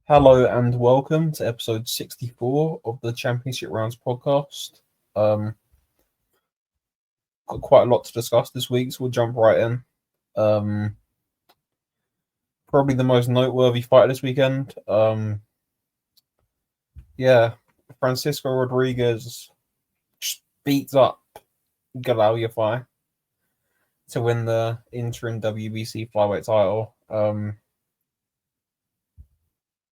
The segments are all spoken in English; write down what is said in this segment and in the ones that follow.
Hello and welcome to episode 64 of the Championship Rounds podcast. Um, got quite a lot to discuss this week, so we'll jump right in. Um, Probably the most noteworthy fight this weekend. Yeah, Francisco Rodriguez just beats up Yafai to win the interim WBC flyweight title.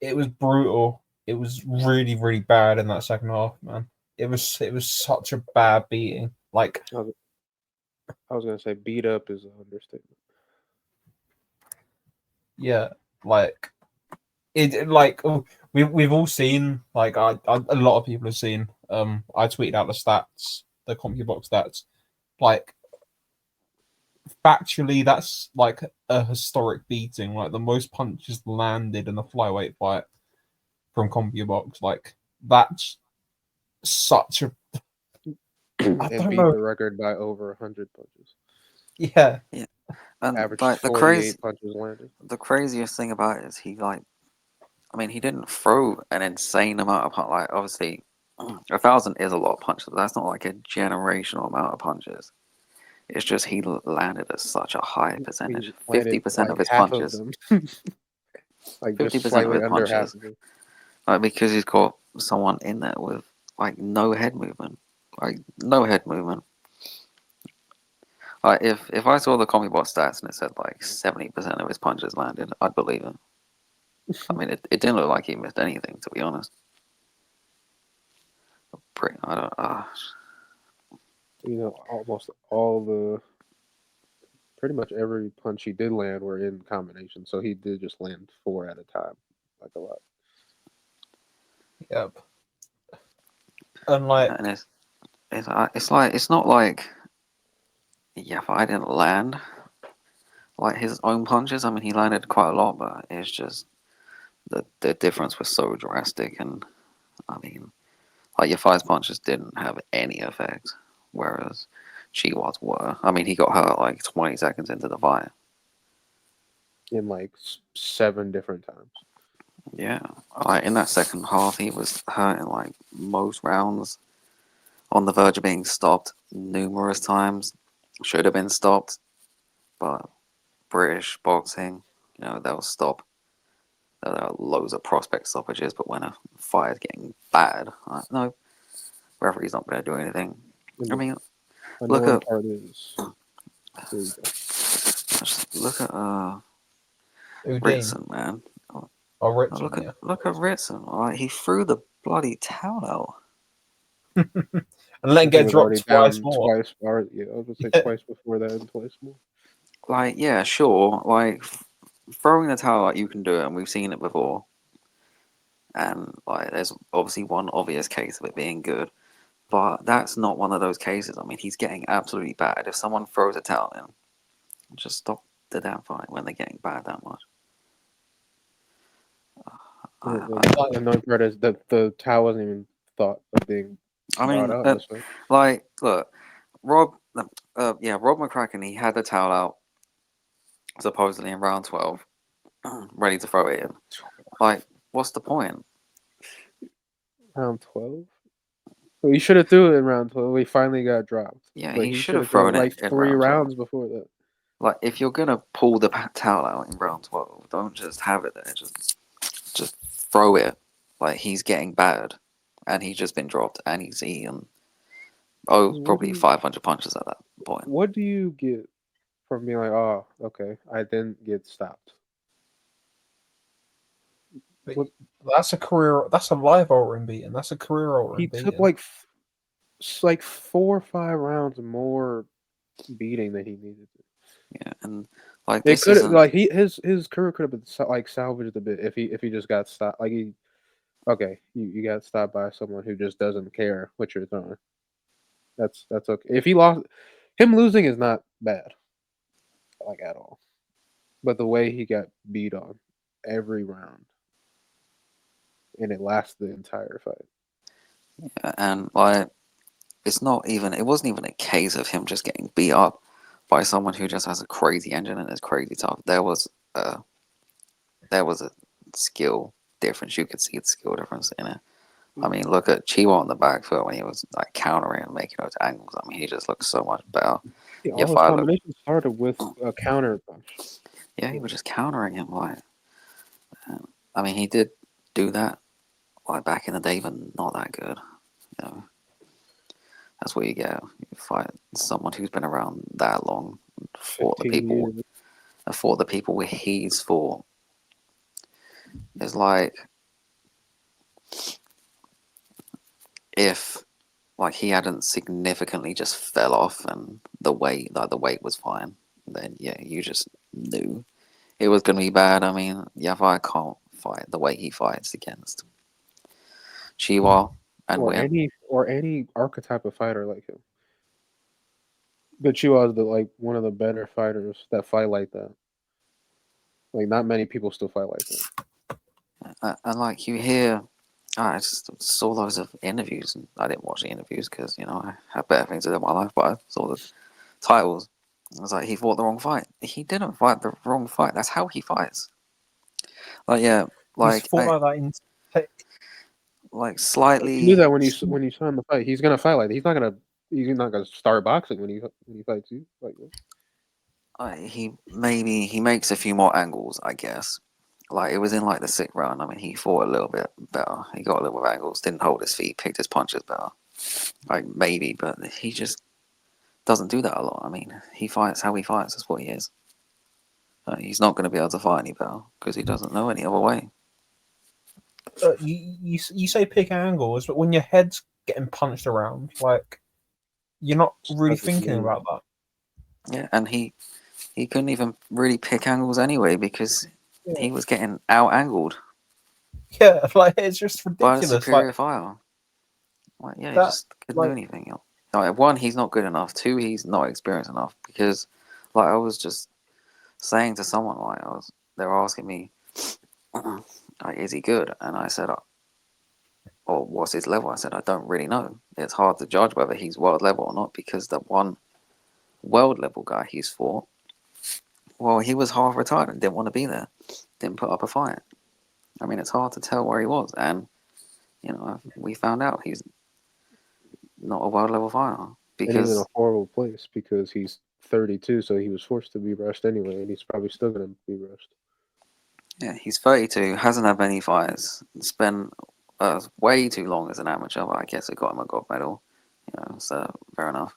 It was brutal. It was really, really bad in that second half, man. It was such a bad beating. Like, I was gonna say beat up is an understatement. yeah, like we've all seen, like, a lot of people have seen. I tweeted out the stats, the CompuBox stats. Like, factually, that's like a historic beating. Like, the most punches landed in a flyweight fight from CompuBox. Like, that's such a I It don't beat know. the record by over 100 punches. Yeah, Yeah, and Averaged like 48 punches landed. the craziest thing about it is he didn't throw an insane amount of punches. Like obviously, 1,000 is a lot of punches, but that's not like a generational amount of punches. It's just he landed at such a high He percentage. fifty landed percent like of his half of punches, them, like fifty just percent of slightly his under half punches, of them. like because he's got someone in there with like no head movement, like no head movement. Like if I saw the CompuBot stats and it said like 70% of his punches landed, I'd believe it. I mean, it didn't look like he missed anything, to be honest. I don't. Almost all pretty much every punch he did land were in combination. So he did just land four at a time, like a lot. yep. And like, And it's not like Yafai didn't land like his own punches. I mean, he landed quite a lot, but it's just the difference was so drastic. And I mean, like Yafai's punches didn't have any effect, whereas Chihuas were. I mean, he got hurt like 20 seconds into the fight. In like seven different times. Yeah, like in that second half, he was hurt in like most rounds, on the verge of being stopped numerous times. Should have been stopped, but British boxing, they'll stop. There are loads of prospect stoppages, but when a fight is getting bad, no, referee's not going to do anything. And I the mean, look annoying at part is, here you go. just look at Udine Ritson, man. Oh, or look Richmond, at yeah. look at Ritson. Like, he threw the bloody towel out. And let him And he get was already dropped twice down more. twice. Or, yeah, I was gonna say Yeah. twice before that and twice more. Like, yeah, sure. Like, throwing the towel out, you can do it, and we've seen it before. And like, there's obviously one obvious case of it being good, but that's not one of those cases. I mean, he's getting absolutely bad. If someone throws a towel in, just stop the damn fight when they're getting bad that much. The annoying part is that the towel wasn't even thought of being I brought mean, out this way. like, look, Rob, Rob McCracken, he had the towel out supposedly in round 12, ready to throw it in. Like, what's the point? Round 12? Well, he should have threw it in round 12. He finally got dropped. Yeah, But he he should should have have thrown thrown it it like in three round 12. rounds before that. Like, if you're gonna pull the towel out in round 12, don't just have it there. Just throw it. Like, he's getting bad, and he's just been dropped, and he's eaten What do probably you 500 punches at that point. what do you get from being like, oh, okay, I didn't get stopped? But What that's a career. That's a live altering beating. That's a career altering he took beating. like 4 or 5 rounds more beating than he needed to. Yeah, and like, It this could isn't. like his career could have been like salvaged a bit if he just got stopped. Like he okay, you got stopped by someone who just doesn't care what you're throwing. That's okay. If he lost, him losing is not bad, like at all. But the way he got beat on every round, and it lasted the entire fight. And like, it wasn't even a case of him just getting beat up by someone who just has a crazy engine and is crazy tough. There was a skill difference. You could see the skill difference in it. I mean, look at Chihuahua on the back foot when he was like countering and making those angles. I mean, he just looks so much better. Yeah, all his Yafai combinations started with a counter punch. yeah, he was just countering him. Like, I mean, he did do that like back in the day, but not that good. You know, that's what you get. You fight someone who's been around that long, fought the 15 people, years. and fought the people where he's fought. It's like if like he hadn't significantly just fell off and the weight was fine, then yeah, you just knew it was gonna be bad. I mean, Yafai can't fight the way he fights against Chihuahua and Or win. any archetype of fighter like him. But Chihuahua is like one of the better fighters that fight like that. Like not many people still fight like that. And like you hear, I just saw loads of interviews, and I didn't watch the interviews because I had better things to do in my life. But I saw the titles. I was like, he fought the wrong fight. He didn't fight the wrong fight. That's how he fights. Like yeah, He's like fought like that in. like You knew slightly. that when you sign the fight, he's gonna fight like that. He's not gonna start boxing when he fights you like that. He makes a few more angles, I guess. Like it was in like the sixth round. I mean, he fought a little bit better. He got a little bit of angles, didn't hold his feet, picked his punches better. Like maybe, but he just doesn't do that a lot. I mean, he fights how he fights. That's what he is. He's not going to be able to fight any better because he doesn't know any other way. You say pick angles, but when your head's getting punched around, like you're not really That's what thinking you mean. about that. Yeah, and he couldn't even really pick angles anyway because Yeah. he was getting out angled Yeah, like it's just by the ridiculous. superior Like fighter. Like yeah, he that, just couldn't do like anything. Like one, he's not good enough. Two, he's not experienced enough because, like, I was just saying to someone, like, they were asking me, like, is he good? And I said, or what's his level? I said, I don't really know. It's hard to judge whether he's world level or not because the one world level guy he's fought, well, he was half retired and didn't want to be there, didn't put up a fight. I mean, it's hard to tell where he was, and we found out he's not a world level fighter And he's in a because horrible place because he's 32, so he was forced to be rushed anyway, and he's probably still gonna be rushed. yeah, he's 32, hasn't had many fights, spent way too long as an amateur, but I guess it got him a gold medal, so fair enough.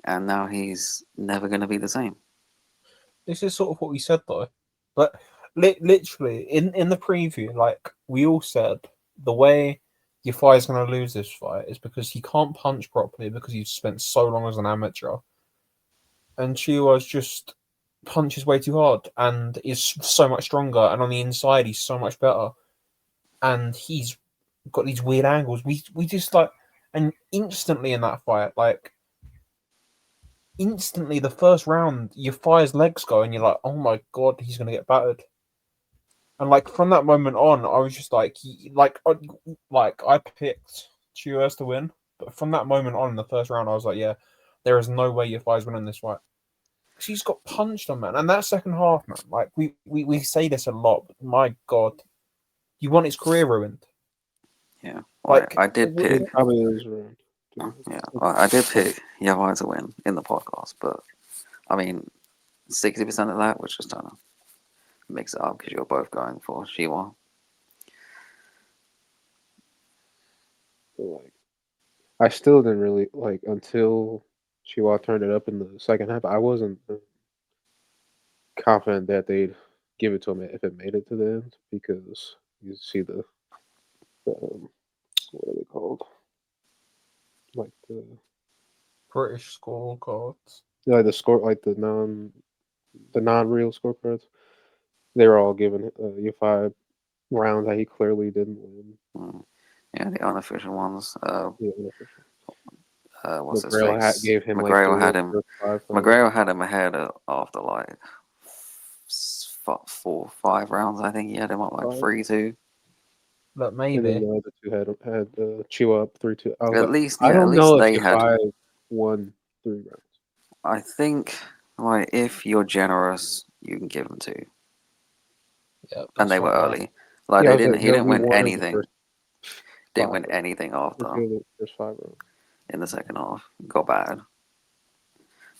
And now he's never going to be the same. this is sort of what we said though. But literally in the preview, like we all said, the way Yafai is going to lose this fight is because he can't punch properly because he's spent so long as an amateur, and Chihuahua's just punches way too hard and is so much stronger, and on the inside he's so much better, and he's got these weird angles. We just like, and instantly in that fight, like instantly the first round, Yafai's legs go, and you're like, oh my god, he's gonna get battered. And like from that moment on, I was just like, I picked Chihuas to win, but from that moment on in the first round, I was like, yeah, there is no way Yafai's winning this fight. She's got punched on, man, and that second half, man. Like we say this a lot, but my god, you want his career ruined. Yeah, Like I did pick. It probably is around. Yeah, I did pick Yavai to win in the podcast, but I mean, 60% of that was just trying to mix it up because you're both going for Shiwa. Like, I still didn't really like until Chihuahua turned it up in the second half. I wasn't confident that they'd give it to him if it made it to the end because you see the what are they called? Like British scorecards. the score, like the non-real scorecards. They were all given you 5 rounds that he clearly didn't win. Yeah, the unofficial ones. Yeah, unofficial. What's his McGrail face? gave him like McGrail 3 had of the him. first 5 fights. McGrail had him ahead after like 4, 5 rounds. I think he had him up like 3-2. Look, And then maybe. the other 2 had Chew up 3-2. I was At like, least, I yeah, at don't least know if they had. Yafai won 3 rounds. I think, like, if you're generous, you can give them 2. Yeah, And they were early. Like Yeah, I they was didn't. like, He didn't he win won in the anything. first Didn't 5 win rounds. anything after The first 5 rounds. in the second half. Got bad.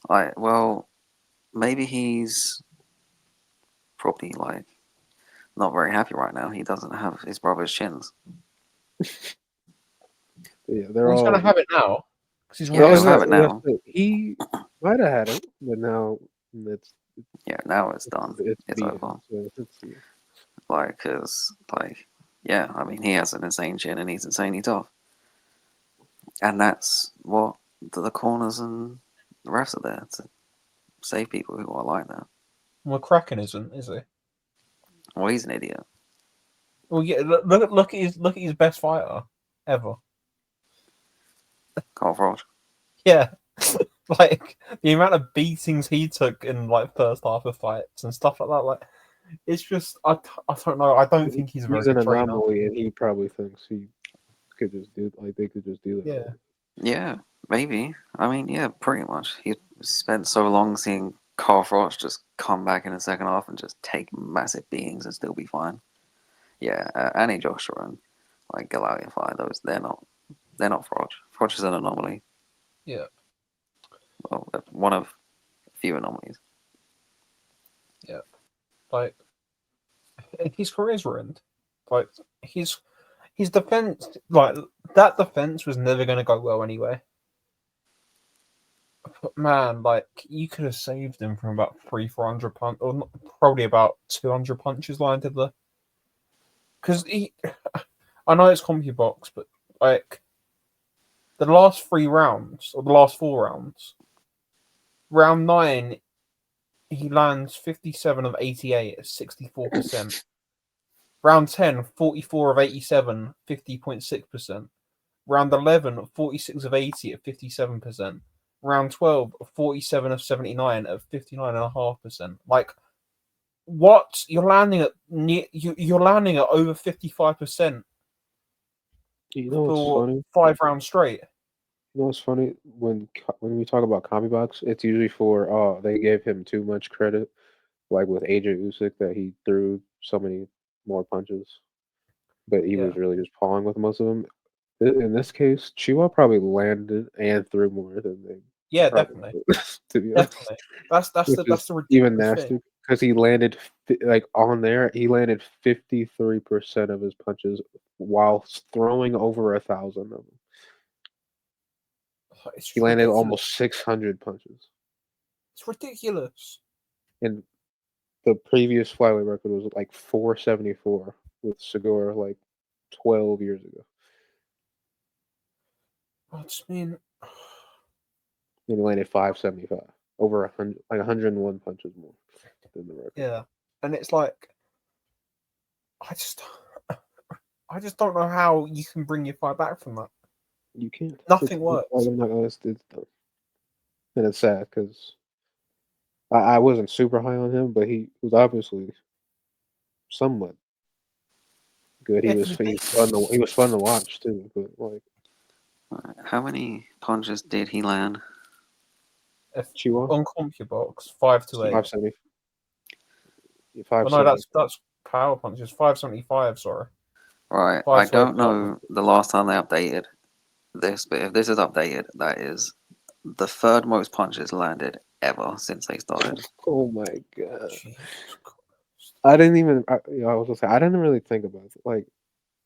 Like, well, maybe he's probably like not very happy right now. He doesn't have his brother's chins. Yeah, they're Well, he's all. gonna have it now because he's Yeah, Well, he'll retired. have it now. he might have had it, but now it's Yeah, now it's done. it's It's beaten. over. So it's, yeah. Like, cause like, yeah, I mean, he has an insane chin and he's insanely tough, and that's what the corners and the refs are there to save people who are like that. Well, Kraken isn't, is he? Well, he's an idiot. Well, yeah. Look at his best fighter ever. Carl Froch. Yeah, like the amount of beatings he took in like first half of fights and stuff like that. Like, it's just I don't know. I don't think he's a very He's an good trainer. anomaly, and he probably thinks he could just do they could just do that. Yeah. Yeah, maybe. I mean, yeah, pretty much. He spent so long seeing Carl Froch just come back in the second half and just take massive beatings and still be fine. Yeah, Annie Joshua and like Yafai, those they're not Froch. Froch is an anomaly. Yeah. Well, one of few anomalies. Yeah. Like his career's ruined. Like his defense, like that defense was never going to go well anyway. But man, like you could have saved him from about 300-400 punch, or not, probably about 200 punches landed there. Because I know it's CompuBox, but like the last 3 rounds or the last 4 rounds, round 9 he lands 57 of 88 at 64%. Round 10, 44 of 87, 50.6%. Round 11, 46 of 80 at 57%. Round 12, 47 of 79 at 59.5%. Like, what? You're landing at you're landing at over 55% You know what's for funny? 5 rounds straight. You know what's funny when we talk about CompuBox, it's usually for they gave him too much credit, like with AJ Usyk that he threw so many more punches, but he Yeah. was really just pawing with most of them. In this case, Chihuahua probably landed and threw more than they Yeah, probably definitely. did, to be honest. Definitely. That's Which is the even ridiculous thing. nasty because he landed like on there. He landed 53% of his punches while throwing over 1,000 of them. It's He landed ridiculous. almost 600 punches. It's ridiculous. And the previous flyweight record was like 474 with Segura like 12 years ago. I just mean, And he landed 575, over 100, like 101 punches more than the record. yeah, and it's like, I just, I just don't know how you can bring your fight back from that. You can't. Nothing works. I'm not gonna. It's done. And it's sad because I wasn't super high on him, but he was obviously somewhat good. Yeah, He was fun to watch too. But like How many punches did he land? if Chihuahua, on CompuBox 5 to 8. 570, Oh no, 570. that's power punches. 575. Sorry, Right, I 5 to 8 don't power know punches. the last time they updated this, but if this is updated, that is the third most punches landed ever since they started. Oh my god! Jesus Christ. I didn't even. I was gonna say I didn't really think about it, like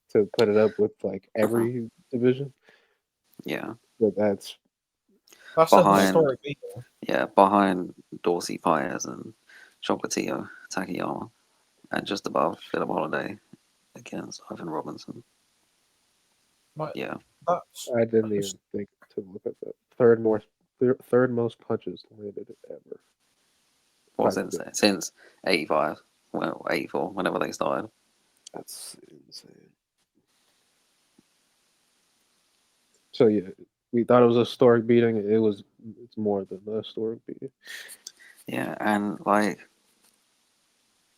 to put it up with like every division, Yeah, but that's That's a behind historic beating. behind Dorsey Paez and Chocolatito Takayama, and just above Philip Holiday against Ivan Robinson. Like, Yeah, that's I didn't even think to look at that. Third most punches landed ever. what Type of since since '85, well '84, whenever they started. That's insane. So yeah, we thought it was a historic beating. It's more than a historic beating. Yeah, and like,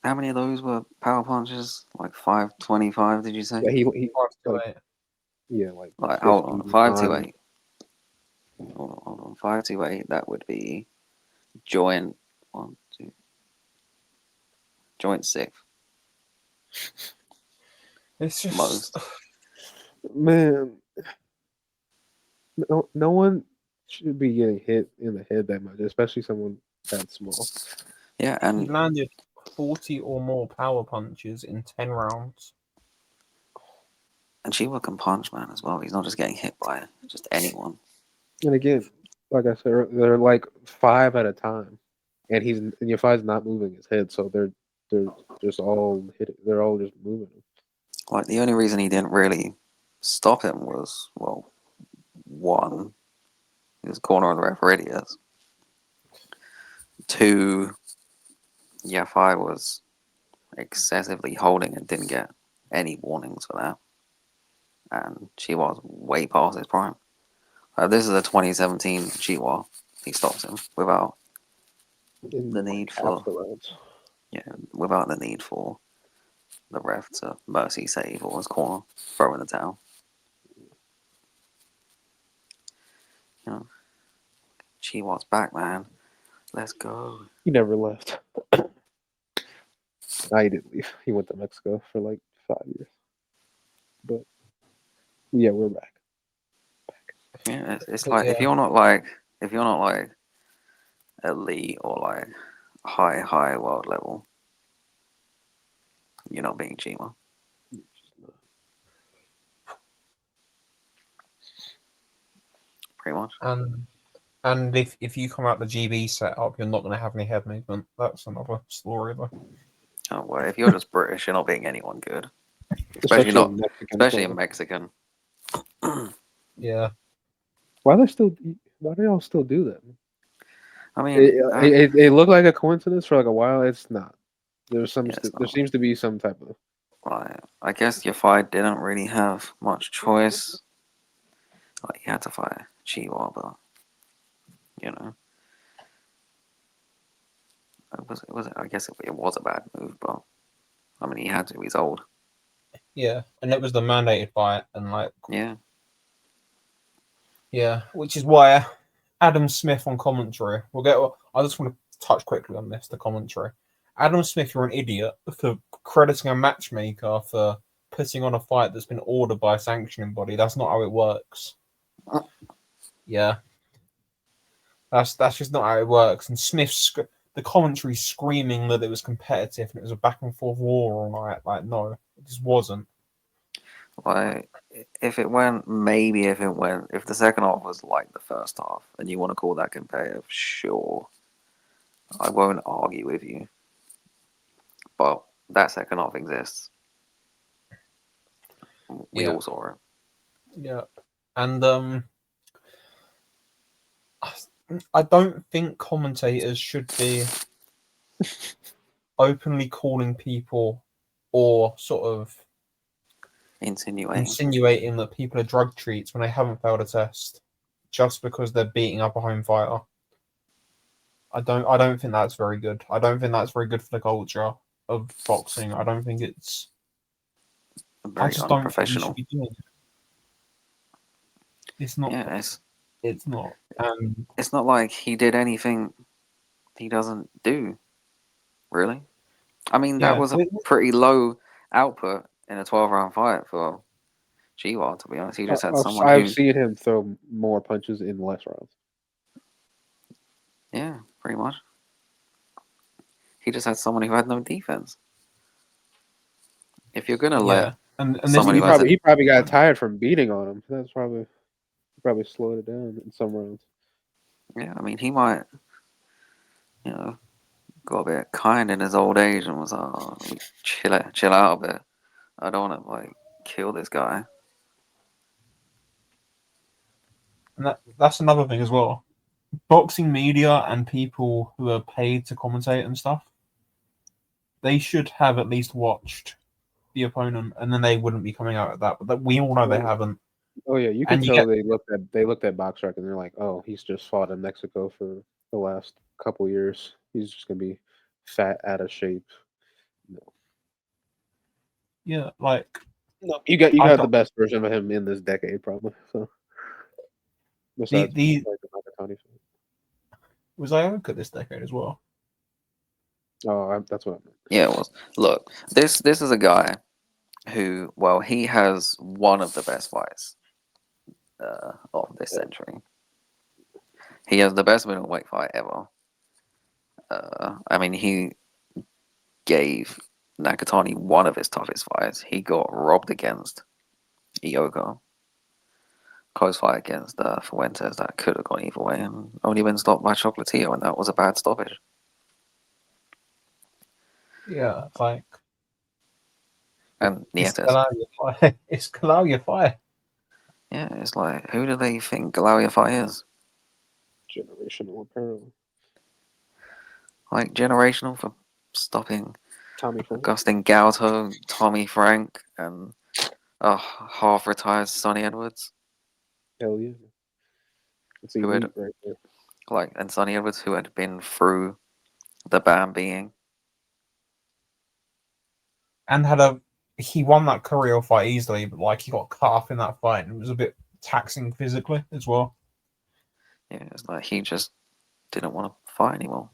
how many of those were power punches? Like 525? Did you say? Yeah, he 5 to like 8. yeah, like Like, hold on, 59. 528. Hold on, 528. That would be joint one, two, joint sixth. It's just Most. Man, no one should be getting hit in the head that much, especially someone that small. Yeah, he and landed 40 or more power punches in 10 rounds. Chihuahua can punch, man, as well. He's not just getting hit by just anyone. And again, like I said, they're like 5 at a time, and Yafai's not moving his head, so they're just all hitting. They're all just moving him. Like, the only reason he didn't really stop him was, well, one, he was cornering the referee is. Two, Yafai was excessively holding and didn't get any warnings for that. And Chihuahua's way past his prime. This is a 2017 Chihuahua. He stops him without In the like need half for the rounds. without the need for the ref to mercy save or his corner throw in the towel. You know, Chihuahua's back, man. Let's go. He never left. I didn't leave. He went to Mexico for like 5 years. But yeah, we're back. Yeah, it's But like yeah. if you're not like elite or like high world level, you're not being Chima. Pretty much. And if you come out the GB setup, you're not going to have any head movement. That's another story, though. Oh well, if you're just British, you're not being anyone good. Especially not- in Mexican. Especially in Mexican. Yeah. Why do y'all still do that? I mean, It looked like a coincidence for like a while. It's not. There's some. Yeah, it's There not. seems to be some type of. like, I guess Yafai didn't really have much choice. Like, he had to fight Chihuahua, but you know, I guess it was a bad move, but I mean, he had to. He's old. Yeah. And it was the mandated fight. And, like, Yeah. yeah. Which is why Adam Smith on commentary. I just want to touch quickly on this, the commentary. Adam Smith, you're an idiot for crediting a matchmaker for putting on a fight that's been ordered by a sanctioning body. That's not how it works. Yeah. That's just not how it works. And the commentary screaming that it was competitive and it was a back and forth war all night. Like, no, it just wasn't. Like, if the second half was like the first half, and you want to call that competitive, sure, I won't argue with you. But that second half exists. We all saw it. Yeah. And I don't think commentators should be openly calling people or sort of insinuating that people are drug treats when they haven't failed a test just because they're beating up a home fighter. I don't think that's very good. I don't think that's very good for the culture of boxing. I don't think it's Very don't think we should unprofessional. be doing it. It's not. Yeah, It's not. it's not like he did anything he doesn't do, really. I mean, that was a pretty low output in a 12-round fight for Chihuahua, to be honest. He just had someone I've seen him throw more punches in less rounds. Yeah, pretty much. He just had someone who had no defense. If you're gonna let somebody he probably got tired from beating on him. That's probably slowed it down in some rounds. Yeah, I mean, he might, got a bit kind in his old age and was chill out a bit. I don't want to like kill this guy. And that's another thing as well. Boxing media and people who are paid to commentate and stuff, they should have at least watched the opponent, and then they wouldn't be coming out at that. But we all know they haven't. Oh yeah, you can tell they looked at BoxRec and they're like, oh, he's just fought in Mexico for the last couple years. He's just gonna be fat, out of shape. No. Yeah, like no, you got the best version of him in this decade, probably. So besides, was Ioka this decade as well? Oh, that's what I meant. Yeah, it was. Look, this is a guy who, well, he has one of the best fights of this century. He has the best middleweight fight ever. I mean, he gave Nakatani one of his toughest fights. He got robbed against Ioka. Close fight against Fuentes that could have gone either way and only been stopped by Chocolatito, and that was a bad stoppage. Yeah, like And it's Nietes. Galal. It's Galal Yafai. Yeah, it's like, who do they think Galal Yafai is? Generational, apparently. Like, generational for stopping Tommy Frank. Augustin Galto, Tommy Frank, and half-retired Sonny Edwards. Hell yeah. It's Who had, elite right there. like, and Sonny Edwards, who had been through the ban being. And he won that Carrillo fight easily, but like he got cut off in that fight, and it was a bit taxing physically as well. Yeah, it's like he just didn't want to fight anymore.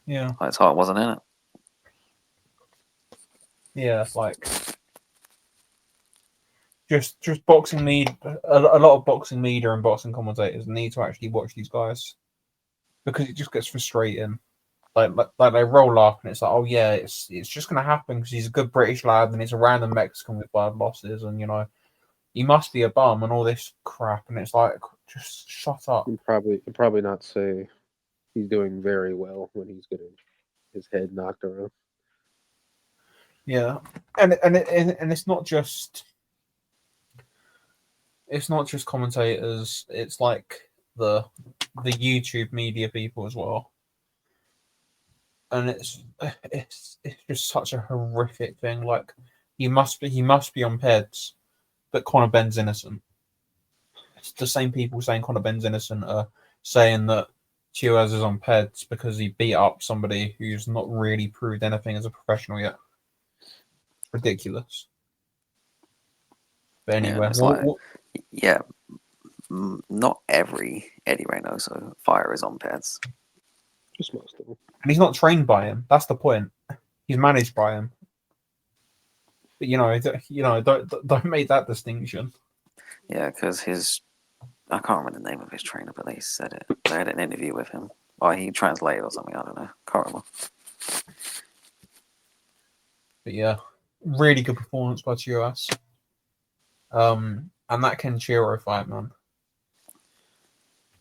Yeah, Like, his heart wasn't in it. yeah, like just boxing media. A lot of boxing media and boxing commentators need to actually watch these guys because it just gets frustrating. Like they roll up and it's like, oh yeah, it's just gonna happen because he's a good British lad and he's a random Mexican with bad losses, and you know he must be a bum and all this crap, and it's like, just shut up. And probably not say he's doing very well when he's getting his head knocked around. Yeah, and it's not just commentators. It's like the YouTube media people as well, and it's just such a horrific thing. Like he must be on PEDs, but Conor Ben's innocent. It's the same people saying Conor Ben's innocent are saying that Chihuas is on PEDs because he beat up somebody who's not really proved anything as a professional yet. Ridiculous. But anyway, Yeah, it's like, yeah, not every Eddie Reynoso fighter is on PEDs. Just most of them. and he's not trained by him. That's the point. He's managed by him. But don't make that distinction. Yeah, because I can't remember the name of his trainer, but they said it. They had an interview with him. Or he translated or something, I don't know. Can't remember. But yeah, really good performance by Chihuas. And that Kenshiro fight, man.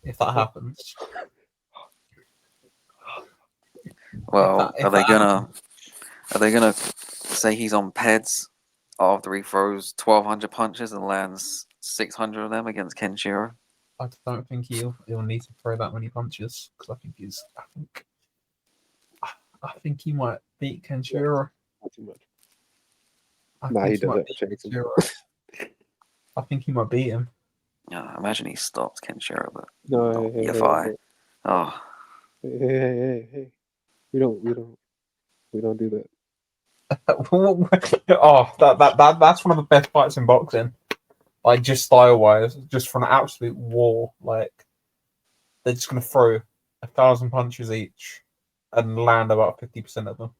If that happens. Well, are they gonna say he's on PEDs after he throws 1,200 punches and lands 600 of them against Kenshiro? I don't think he'll need to throw that many punches because I think he might beat Kenshiro. Not too much. I He does have a chance. I think he might beat him. Yeah, imagine he stops Kenshiro, but No, not hey, Yafai. Oh, hey. We don't do that. Oh, that's one of the best fights in boxing. Like just style wise, just for an absolute war. Like they're just gonna throw 1,000 punches each and land about 50% of them.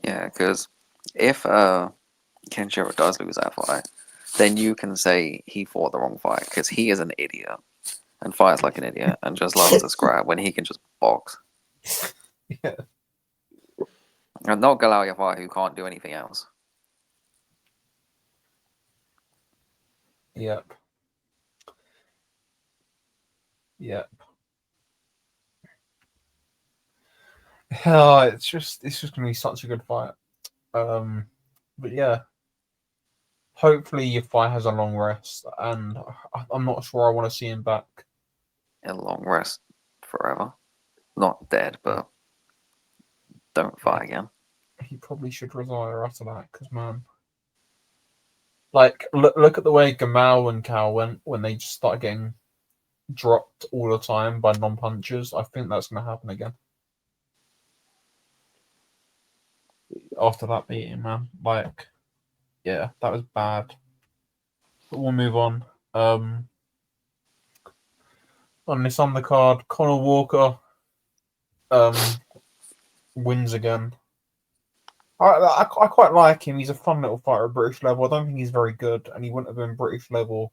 yeah, because if Kenshiro does lose that fight, then you can say he fought the wrong fight because he is an idiot and fights like an idiot and just loves to scrap when he can just box. Yeah. And not Galal Yafai, who can't do anything else. Yep. Oh, it's just gonna be such a good fight. But yeah, hopefully your fight has a long rest, and I'm not sure I want to see him back. A long rest forever. Not dead, but don't fight again. He probably should retire after that, because man, like look at the way Gamal and Cal went when they just started getting dropped all the time by non-punchers. I think that's going to happen again. After that beating, man. Like, yeah, that was bad. But we'll move on. On this undercard, Conor Walker wins again. I quite like him. He's a fun little fighter at British level. I don't think he's very good, and he wouldn't have been British level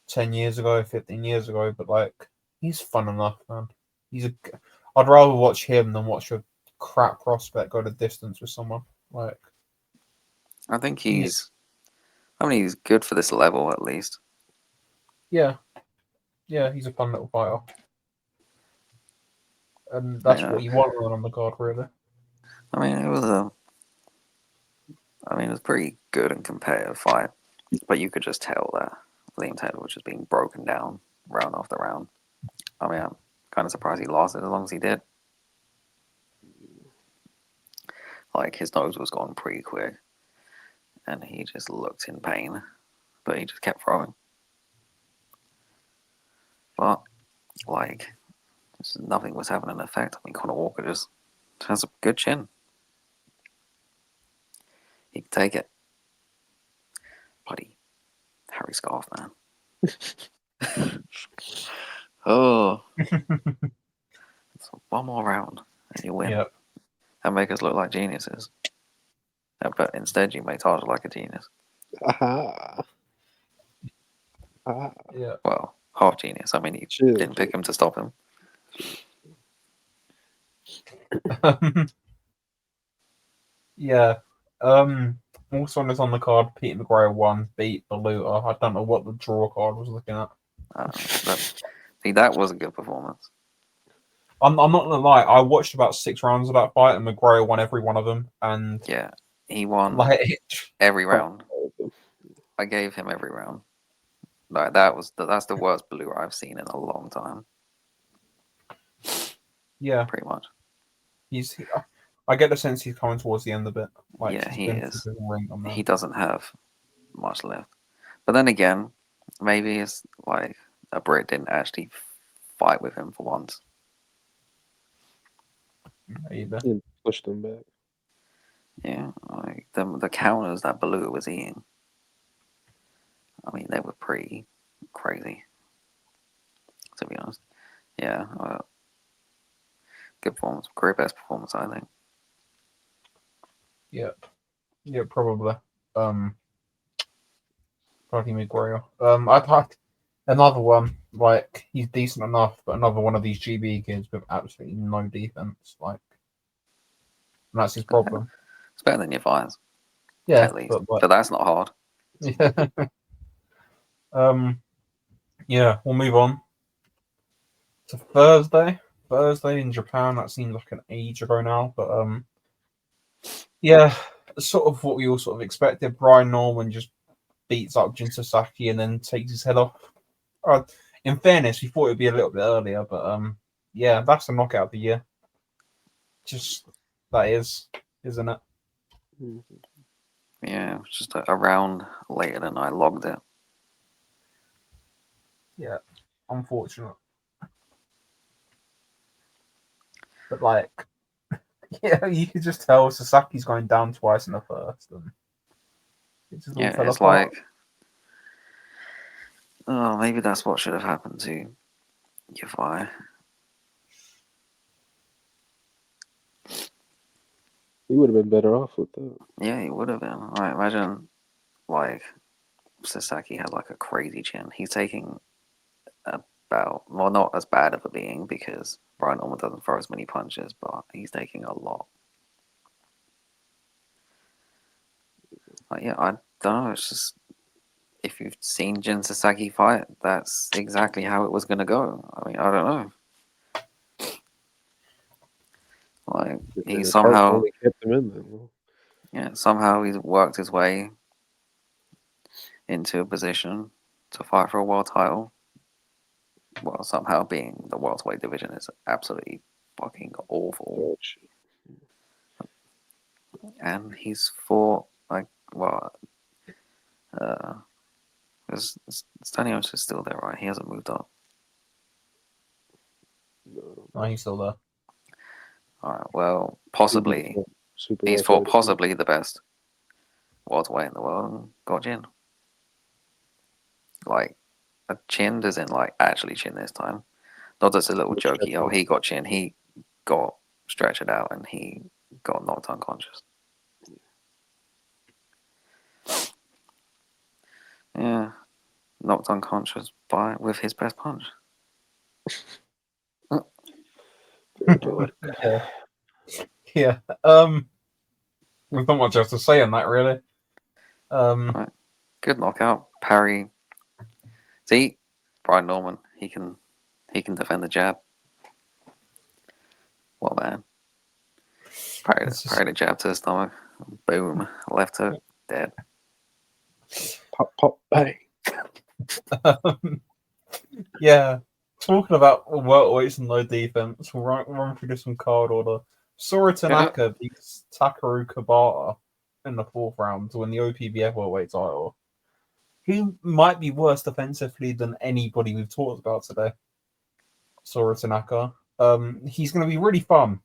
10 years ago, 15 years ago. But like, he's fun enough, man. I'd rather watch him than watch a crap prospect go the distance with someone. Like, I think he's good for this level at least. yeah, he's a fun little fighter, and that's Yeah. what you want on the card, really. I mean, it was a pretty good and competitive fight, but you could just tell that Liam Taylor was just being broken down round after round. I mean, I'm kind of surprised he lost it as long as he did. Like, his nose was gone pretty quick, and he just looked in pain, but he just kept throwing. But, like, just nothing was having an effect. I mean, Conor Walker just has a good chin. He can take it. Bloody Harry Scarf, man. Oh. So one more round, and you win. Yep. And make us look like geniuses. But instead, you make Taj like a genius. Yeah. Well, half genius. I mean, he didn't pick him to stop him. Yeah. Also on the card, Peter McGuire won, beat Baluta. I don't know what the draw card was looking at. That was a good performance. I'm not gonna lie. I watched about 6 rounds of that fight, and McGuire won every one of them. And yeah, he won every round. I gave him every round. Like that's the worst Baluta I've seen in a long time. Yeah, pretty much. I get the sense he's coming towards the end of it. Like, yeah, he is. On he doesn't have much left. But then again, maybe it's like a Brit didn't actually fight with him for once. Either. He pushed him back. Yeah, like the counters that Baluta was eating. I mean, they were pretty crazy, to be honest. Yeah, good performance, great best performance, I think. Yeah, probably. Probably McGuire. I'd like another one. Like, he's decent enough, but another one of these GB kids with absolutely no defense. Like, and that's his problem. It's better than Yafai's. Yeah, at least. But that's not hard. Yeah. Yeah, we'll move on to Thursday. Thursday in Japan. That seems like an age ago now, but yeah, sort of what we all sort of expected. Brian Norman just beats up Jin Sasaki and then takes his head off. In fairness, we thought it'd be a little bit earlier, but yeah, that's the knockout of the year. Just that is, isn't it? Yeah, it was just a round later than I logged it. Yeah, unfortunate. But like, yeah, you could just tell Sasaki's going down twice in the first, and it just all fell it's apart. like, oh, maybe that's what should have happened to Yafai. He would have been better off with that. Yeah, he would have been. I imagine, like, Sasaki had like a crazy chin. He's taking about, well, not as bad of a being because Brian Norman doesn't throw as many punches, but he's taking a lot. Like, yeah, I don't know. It's just, if you've seen Jin Sasaki fight, that's exactly how it was going to go. I mean, I don't know. Like, he somehow kept him in there. Yeah, somehow he's worked his way into a position to fight for a world title. Well, somehow being the welterweight division is absolutely fucking awful. And he's fought like, well, Stanios is still there, right? He hasn't moved up. No, he's still there. All right. Well, possibly he's fought possibly the best welterweight in the world and got Jin. Like, a chin as in like actually chin this time. Not just a little jokey, oh, he got chin. He got stretched out and he got knocked unconscious. Yeah, knocked unconscious with his best punch. Very poetic. Yeah. There's not much else to say on that, really. Right. Good knockout. Parry. See, Brian Norman, he can defend the jab. Well, man. Parry the jab to the stomach. Boom. Left hook. Dead. Pop, pop, bang. Yeah. Talking about welterweights and low defense, we'll run through some card order. Sora Tanaka beats Takaru Kabata in the 4th round to win the OPBF welterweight title. He might be worse defensively than anybody we've talked about today. Sora Tanaka. He's going to be really fun.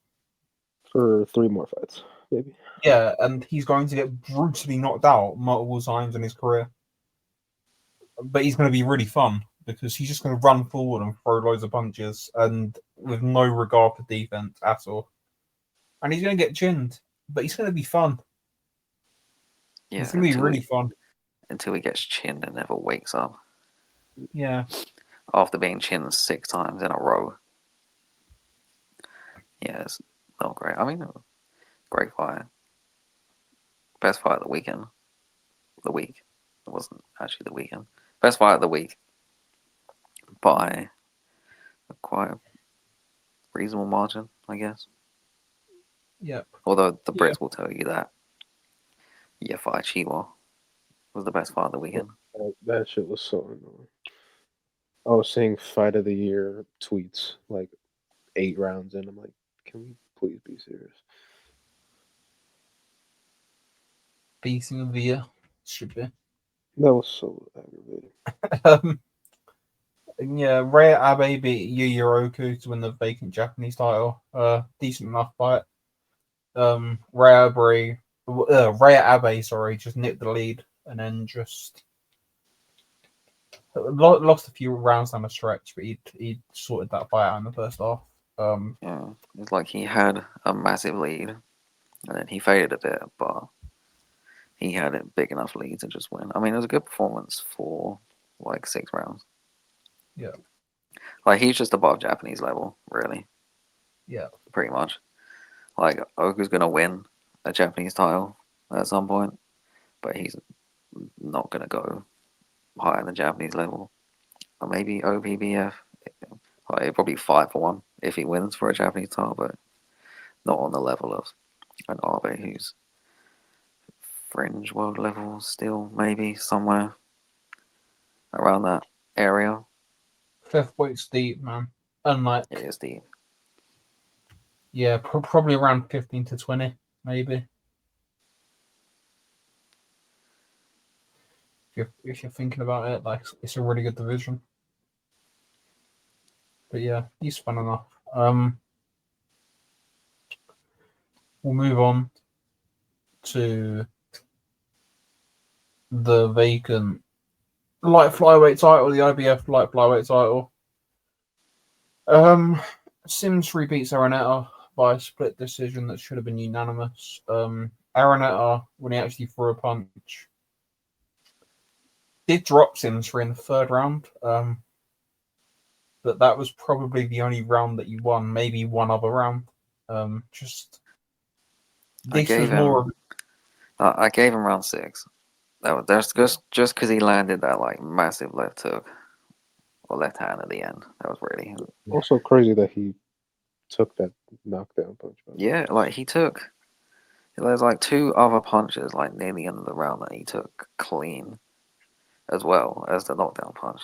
For 3 more fights, maybe. Yeah, and he's going to get brutally knocked out multiple times in his career. But he's going to be really fun because he's just going to run forward and throw loads of punches and with no regard for defense at all. And he's going to get chinned, but he's going to be fun. Yeah, It's going to be really fun. Until he gets chinned and never wakes up. Yeah. After being chinned 6 times in a row. Yeah, it's not great. I mean, great fight. Best fight of the weekend. The week. It wasn't actually the weekend. Best fight of the week. By quite a reasonable margin, I guess. Yep. Although the Brits will tell you that Yafai Chihuas was the best fight of the weekend. That shit was so annoying. I was seeing fight of the year tweets like 8 rounds in. I'm like, can we please be serious? Beating of the year. Should be. That was so aggravating. Yeah, Rhea Abe beat Yu Yoroku to win the vacant Japanese title. Decent enough fight. Rhea Abe, just nipped the lead and then just lost a few rounds down the stretch, but he sorted that fight out in the first half. Yeah, it's like he had a massive lead, and then he faded a bit, but he had a big enough lead to just win. I mean, it was a good performance for like 6 rounds. Yeah. Like, he's just above Japanese level, really. Yeah. Pretty much. Like, Oku's going to win a Japanese title at some point, but he's not going to go higher than Japanese level. Or maybe OPBF. Like, he'll probably fight for one if he wins for a Japanese title, but not on the level of an Abe who's fringe world level still, maybe somewhere around that area. 5th weight's deep, man. Unlike It is deep. Yeah, probably around 15 to 20, maybe. If you're thinking about it, like it's a really good division. But yeah, he's fun enough. We'll move on to the vacant light flyweight title, the IBF light flyweight title. Sims beats Araneta by a split decision that should have been unanimous. Araneta, when he actually threw a punch, did drop Sims in the 3rd round. But that was probably the only round that you won. Maybe one other round. I gave him round 6. That's just because he landed that like massive left hook or left hand at the end. That was really Also crazy that he took that knockdown punch. Yeah, like there's like 2 other punches like near the end of the round that he took clean, as well as the knockdown punch.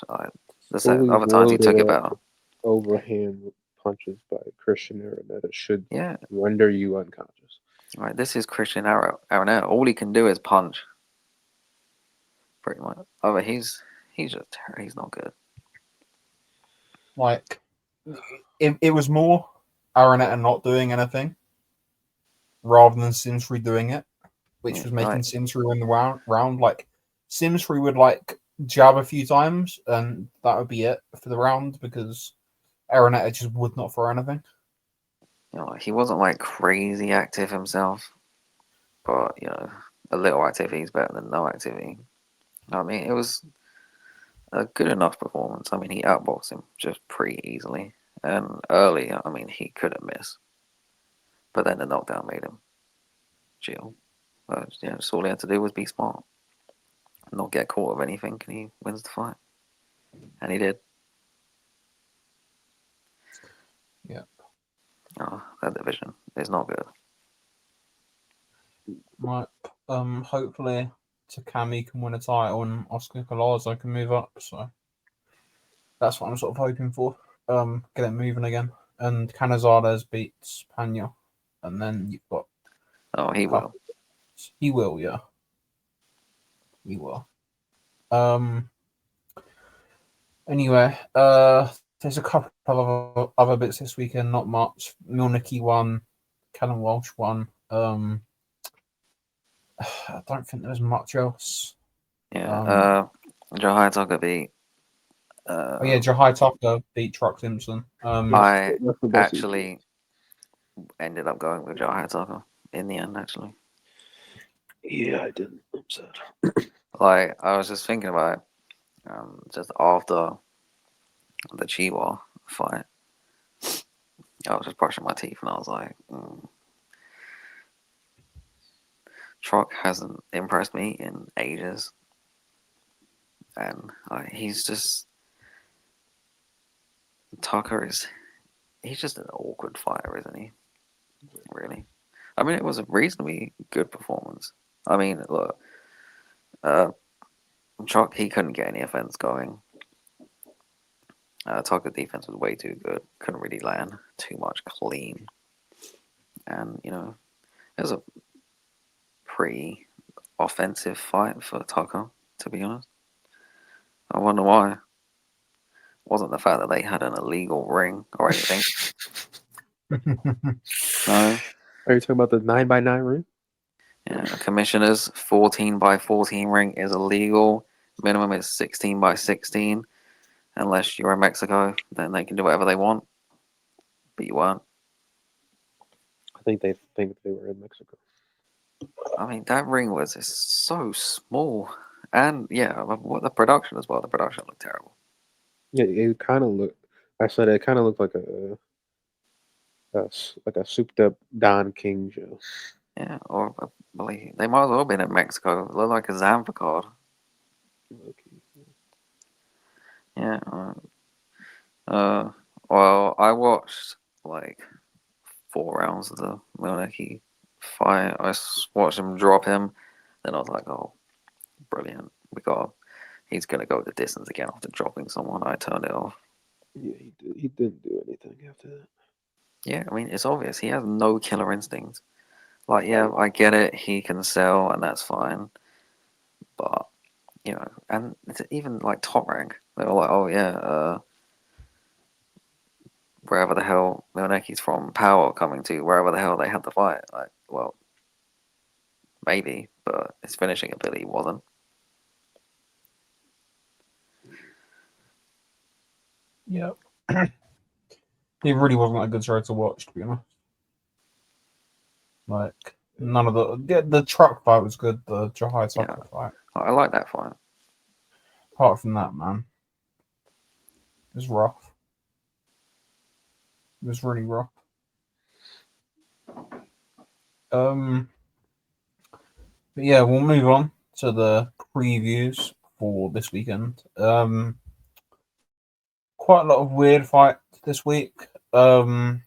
The other times he took it better. Overhand punches by Christian Araneta should render you unconscious. Right, this is Christian Araneta. All he can do is punch. Pretty much. Oh, but he's not good. Like, it was more Araneta not doing anything rather than Simsbury doing it, which was making Simsbury win the round. Like, Simsbury would like jab a few times and that would be it for the round because Araneta just would not throw anything. he wasn't like crazy active himself, but a little activity is better than no activity. I mean, it was a good enough performance. I mean, he outboxed him just pretty easily, and early, I mean, he couldn't miss. But then the knockdown made him chill. Just all he had to do was be smart, not get caught with anything, and he wins the fight. And he did. Yeah. Oh, that division is not good. Right. Hopefully Takami can win a title and Oscar Collazo can move up. So that's what I'm sort of hoping for. Get it moving again. And Canizales beats Pena. And then you've got Oh, he will. He will, yeah. He will. Anyway, there's a couple of other bits this weekend, not much. Milnicki won, Callum Walsh won. I don't think there's much else. Yeah. Jahai Tucker beat. Jahai Tucker beat Truck Simpson. I actually ended up going with Jahai Tucker in the end, actually. Yeah, I didn't. I'm sad. Like, I was just thinking about it, just after the Chihuahua fight. I was just brushing my teeth and I was like, Truck hasn't impressed me in ages. And he's just. Tucker he's just an awkward fighter, isn't he? Really. I mean, it was a reasonably good performance. I mean, look, Chuck, he couldn't get any offense going. Tucker's defense was way too good. Couldn't really land too much clean. And, it was a pretty offensive fight for Tucker, to be honest. I wonder why. It wasn't the fact that they had an illegal ring or anything. No. Are you talking about the 9x9 ring? Yeah, a commissioner's 14x14 ring is illegal. Minimum is 16x16. Unless you're in Mexico, then they can do whatever they want. But you weren't. I think they were in Mexico. I mean, that ring was so small. And yeah, what the production as well. The production looked terrible. Yeah, it kind of looked. I said it kind of looked like a souped up Don King show. Yeah, or they might as well have been in Mexico. It looked like a Zampa card. Okay. Yeah. Well, I watched like 4 rounds of the Milnicki fight. I watched him drop him. Then I was like, oh, brilliant. He's going to go the distance again after dropping someone. I turned it off. Yeah, he didn't do anything after that. Yeah, I mean, it's obvious. He has no killer instinct. Like, yeah, I get it. He can sell, and that's fine. But, and it's even like top rank. They were like, oh, yeah, wherever the hell Milnicki's from, Power coming to wherever the hell they had the fight. Like, well, maybe, but his finishing ability wasn't. Yep. It really wasn't a good show to watch, to be honest. Like, none of the truck fight was good, the Jahai Tucker fight. I like that fight. Apart from that, man, it was rough. It was really rough. But yeah, we'll move on to the previews for this weekend. Quite a lot of weird fights this week. Start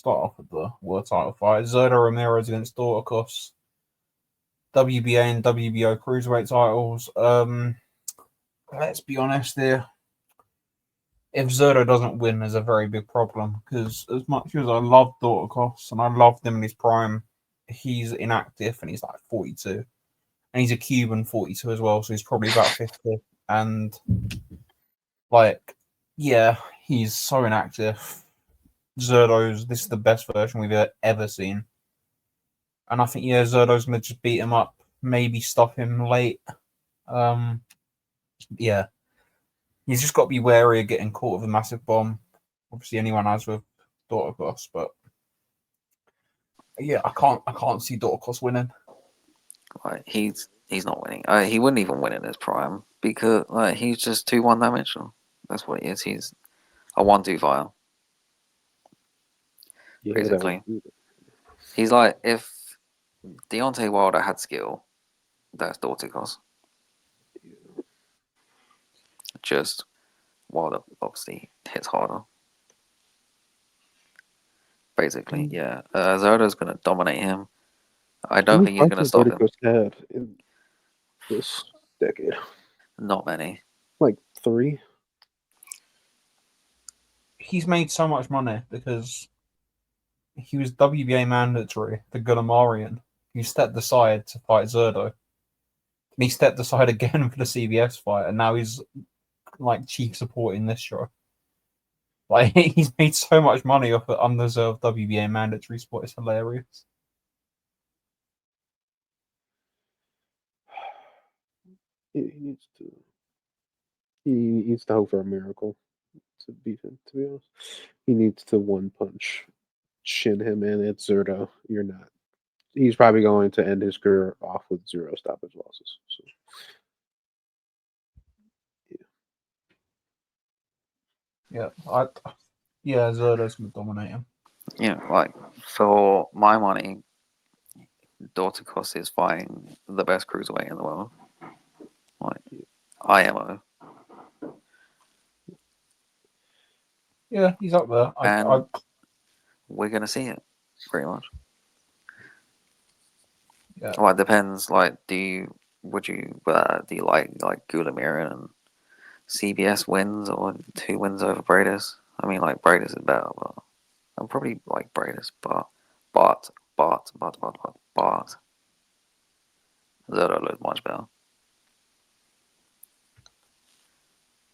off with the world title fight. Zurdo Ramirez against Dorticos. WBA and WBO cruiserweight titles. Let's be honest here. If Zurdo doesn't win, there's a very big problem because as much as I love Dorticos and I loved him in his prime, he's inactive and he's like 42. And he's a Cuban 42 as well, so he's probably about 50. And yeah, he's so inactive. This is the best version we've ever seen. And I think, Zurdo's going to just beat him up, maybe stop him late. Yeah. He's just got to be wary of getting caught with a massive bomb. Obviously, anyone has with Dorticos, but Yeah, I can't see Dorticos winning. Like he's not winning. He wouldn't even win in his prime because like he's just too one dimensional. That's what he is. He's a 1-2 fighter. Yeah, Basically, he's like if Deontay Wilder had skill, that's Dorticos. Just Wilder obviously hits harder. Basically, yeah. Zurdo's gonna dominate him. I How don't many think he's fights gonna has stop him. Dorticos had in this decade? Not many. Like 3. He's made so much money because he was WBA mandatory for Gulamarian. He stepped aside to fight Zurdo. And he stepped aside again for the CBS fight, and now he's like chief support in this show. Like he's made so much money off an undeserved WBA mandatory spot. It's hilarious. He needs to. He needs to hope for a miracle to beat him. To be honest, he needs to one punch shin him in. It's Zurdo. You're not. He's probably going to end his career off with 0 stoppage losses. So Yeah, Zurdo's gonna dominate him. Yeah, like for my money, Dorticos is fighting the best cruiserweight in the world. Like IMO. Yeah, he's up there. And we're gonna see it, pretty much. Yeah. Well, it depends. Like, do you like Gulamirin and CBS wins or 2 wins over Bradis? I mean, like Bradis is better, but I'm probably like Bradis, but Zurdo looks much better.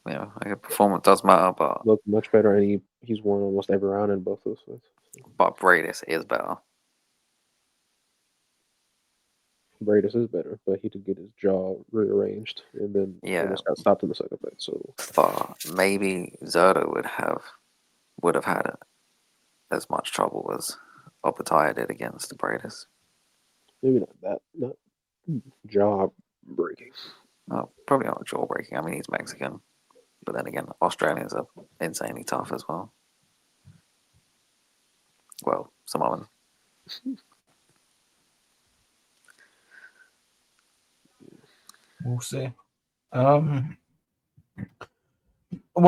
You know, like performance does matter, but look much better, and he's won almost every round in both those fights. Bradis is better. Bradis is better, but he did get his jaw rearranged, and then almost got stopped in the second fight. So, but maybe Zurdo would have had as much trouble as Opetaya did against Bradis. maybe not jaw breaking. Probably not jaw breaking. I mean, he's Mexican, but then again, Australians are insanely tough as well. Well, Samoan. We'll see. One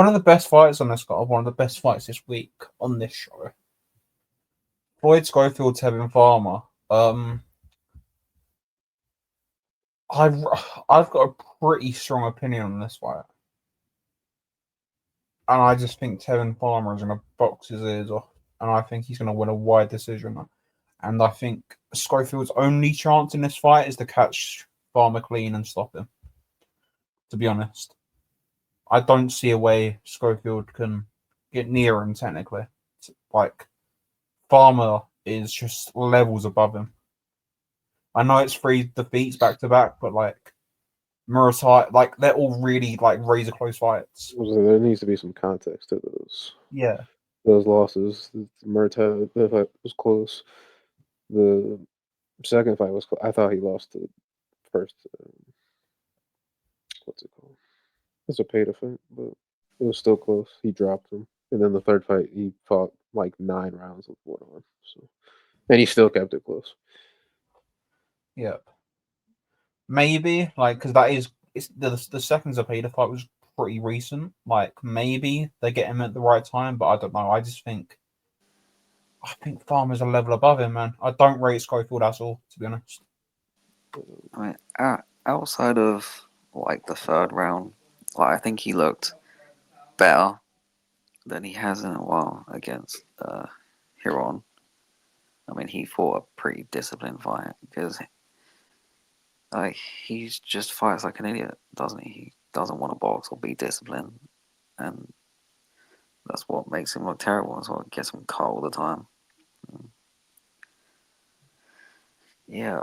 of the best fights on this card, one of the best fights this week on this show. Floyd Schofield, Tevin Farmer. I've got a pretty strong opinion on this fight, and I just think Tevin Farmer is going to box his ears off, and I think he's going to win a wide decision. And I think Schofield's only chance in this fight is to catch Farmer clean and stop him. To be honest, I don't see a way Schofield can get near him technically. Like Farmer is just levels above him. I know it's 3 defeats back to back, but like Muratai, like they're all really like razor close fights. There needs to be some context to those. Yeah, those losses. The Murtaugh fight was close. The second fight was close. I thought he lost the first. What's it called? It's a pay-to fight, but it was still close. He dropped him, and then the third fight he fought like 9 rounds with 1-1. So, and he still kept it close. yeah. Maybe like because that is it's the second Zapata fight was pretty recent. Like maybe they get him at the right time, but I don't know. I think Farmer's a level above him, man. I don't rate Schofield at all, to be honest. I mean, outside of like the third round, like I think he looked better than he has in a while against Huron. I mean, he fought a pretty disciplined fight because like he just fights like an idiot, doesn't he? He doesn't want to box or be disciplined, and that's what makes him look terrible. That's what gets him cut all the time. Yeah,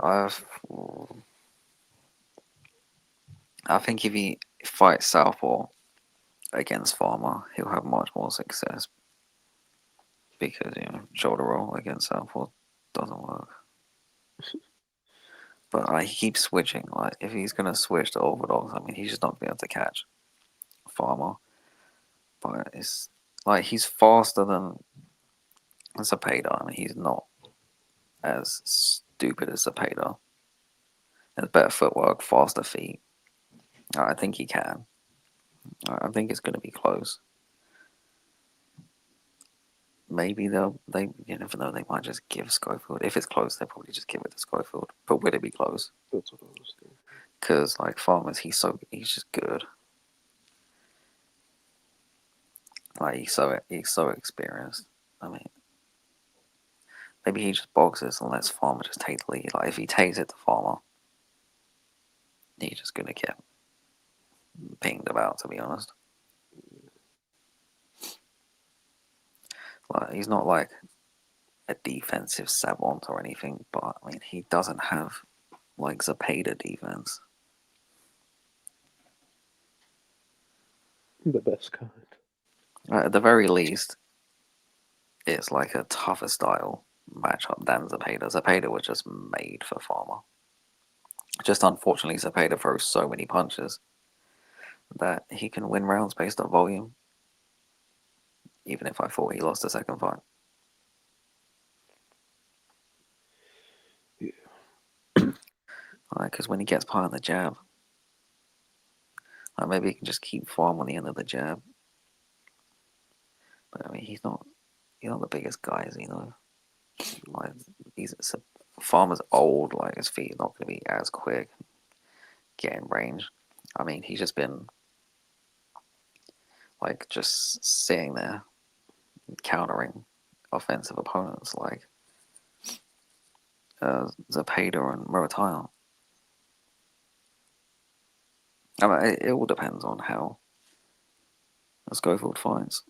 I think if he fights Southpaw against Farmer, he'll have much more success because shoulder roll against Southpaw doesn't work. But he keeps switching. Like if he's gonna switch to orthodox, I mean he's just not gonna be able to catch Farmer. But it's like he's faster than Cepeda. I mean he's not as stupid as Cepeda. Has better footwork, faster feet. I think he can. I think it's gonna be close. Maybe you never know, they might just give Schofield. If it's close, they'll probably just give it to Schofield. But would it be close? That's what I was thinking. Because like Farmers, he's just good. Like he's so experienced. I mean, maybe he just boxes and lets Farmer just take the lead. Like if he takes it to Farmer, he's just gonna get pinged about. To be honest, like he's not like a defensive savant or anything, but I mean he doesn't have like Cepeda defense. The best kind. At the very least, it's like a tougher style matchup than Cepeda. Cepeda was just made for Farmer. Just unfortunately, Cepeda throws so many punches that he can win rounds based on volume. Even if I thought he lost the second fight. Yeah. Because when he gets behind the jab, maybe he can just keep Farm on the end of the jab. But I mean, he's not the biggest guy, is he? Though, like Farmer's old. Like his feet are not going to be as quick. Get in range. I mean, he's just been like just sitting there, countering offensive opponents like Cepeda and Muratile. I mean, it all depends on how Schofield fights.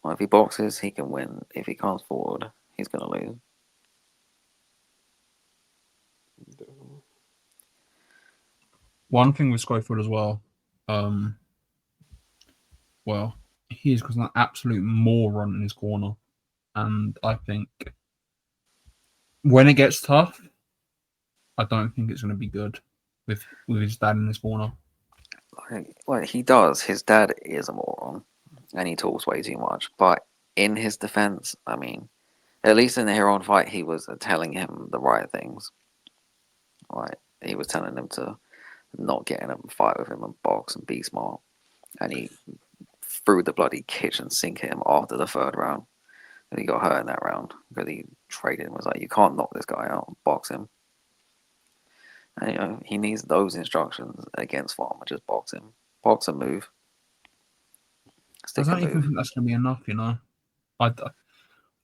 Well, if he boxes, he can win. If he comes forward, he's going to lose. One thing with Schofield as well, well, he's got an absolute moron in his corner. And I think when it gets tough, I don't think it's going to be good with his dad in his corner. Like he does. His dad is a moron, and he talks way too much. But in his defense, I mean, at least in the Heron fight, he was telling him the right things. Like he was telling him to not get in a fight with him and box and be smart. And he threw the bloody kitchen sink at him after the third round. And he got hurt in that round because he traded and was like, you can't knock this guy out, box him. And he needs those instructions against Farmer. Just box him. Box and move. I don't even think that's going to be enough,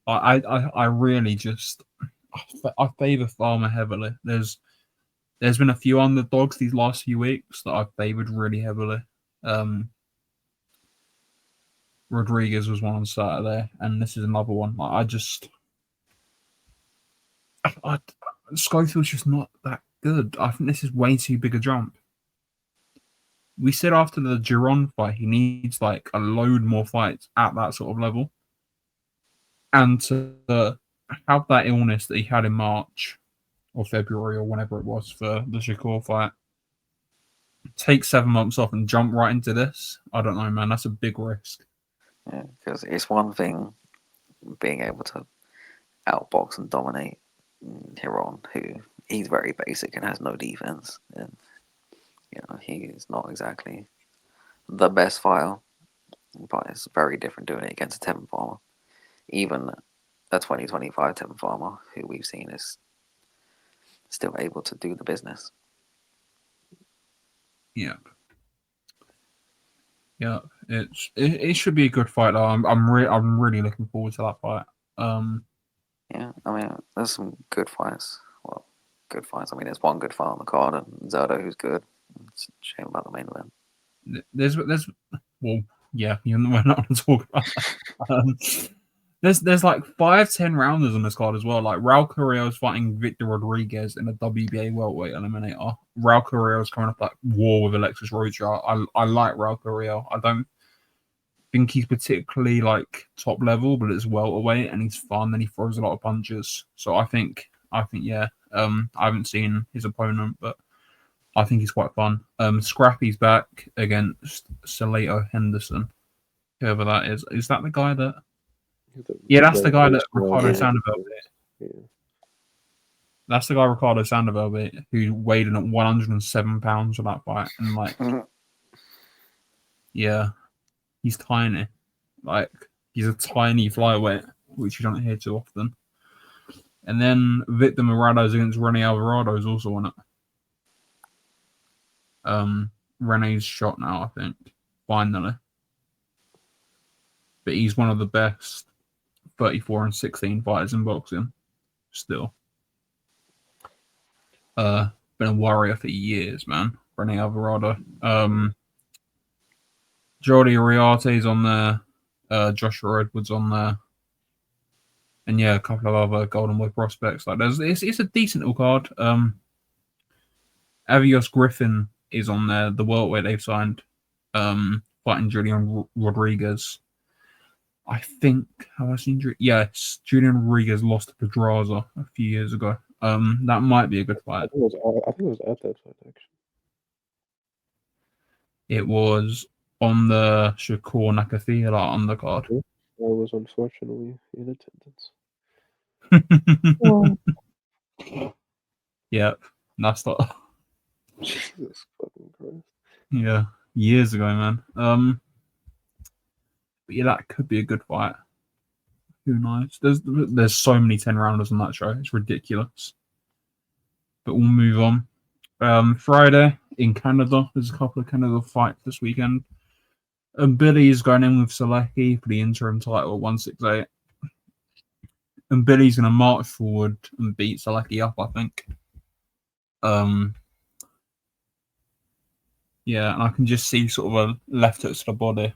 I really just I favour Farmer heavily. There's been a few underdogs these last few weeks that I've favoured really heavily. Rodriguez was one on Saturday, and this is another one. Schofield's just not that good. I think this is way too big a jump. We said after the Giron fight, he needs like a load more fights at that sort of level. And to have that illness that he had in March or February or whenever it was for the Shakur fight, take 7 months off and jump right into this, I don't know, man. That's a big risk. Yeah, because it's one thing being able to outbox and dominate Heron, who he's very basic and has no defense, and he's not exactly the best fighter, but it's very different doing it against a Tevin Farmer. Even a 2025 Tevin Farmer, who we've seen is still able to do the business. Yeah. Yeah, it should be a good fight though. I'm really looking forward to that fight. Yeah, I mean, there's some good fights. Well, good fights. I mean, there's one good fight on the card, and Zurdo, who's good. It's a shame about the main event. We're not going to talk about that. There's like 5-10 rounders on this card as well. Like Raul Carrillo's fighting Victor Rodriguez in a WBA welterweight eliminator. Raul Carrillo's coming up like war with Alexis Rocha. I like Raul Carrillo. I don't. think he's particularly like top level, but it's welterweight and he's fun and he throws a lot of punches. So I think yeah. I haven't seen his opponent, but I think he's quite fun. Scrappy's back against Salato Henderson, whoever that is. Is that the guy that? Yeah, that's the guy that Ricardo Sandoval beat. Yeah. That's the guy Ricardo Sandoval beat, who weighed in at 107 pounds for that fight, and like, yeah, he's tiny. Like, he's a tiny flyweight, which you don't hear too often. And then Victor Morados against Rene Alvarado is also on it. Rene's shot now, I think, finally. But he's one of the best 34-16 fighters in boxing, still. Been a warrior for years, man. Rene Alvarado. Jordi Ariarte's on there. Joshua Edwards on there. And yeah, a couple of other Golden Boy prospects. Like it's a decent little card. Avios Griffin is on there, the welterweight they've signed. Fighting Julian Rodriguez. I think have I seen yes, Julian Rodriguez lost to Pedraza a few years ago. That might be a good fight. I think it was at that fight actually. It was on the Shakur Nakathila undercard. I was unfortunately in attendance. Yep, that's not. Jesus fucking Christ. Yeah, years ago, man. But yeah, that could be a good fight. Who knows? There's so many 10-rounders on that show. It's ridiculous. But we'll move on. Friday in Canada, there's a couple of Canada fights this weekend. And Billy's going in with Sasaki for the interim title at 168. And Billy's going to march forward and beat Sasaki up, I think. Yeah, and I can just see sort of a left hook to the body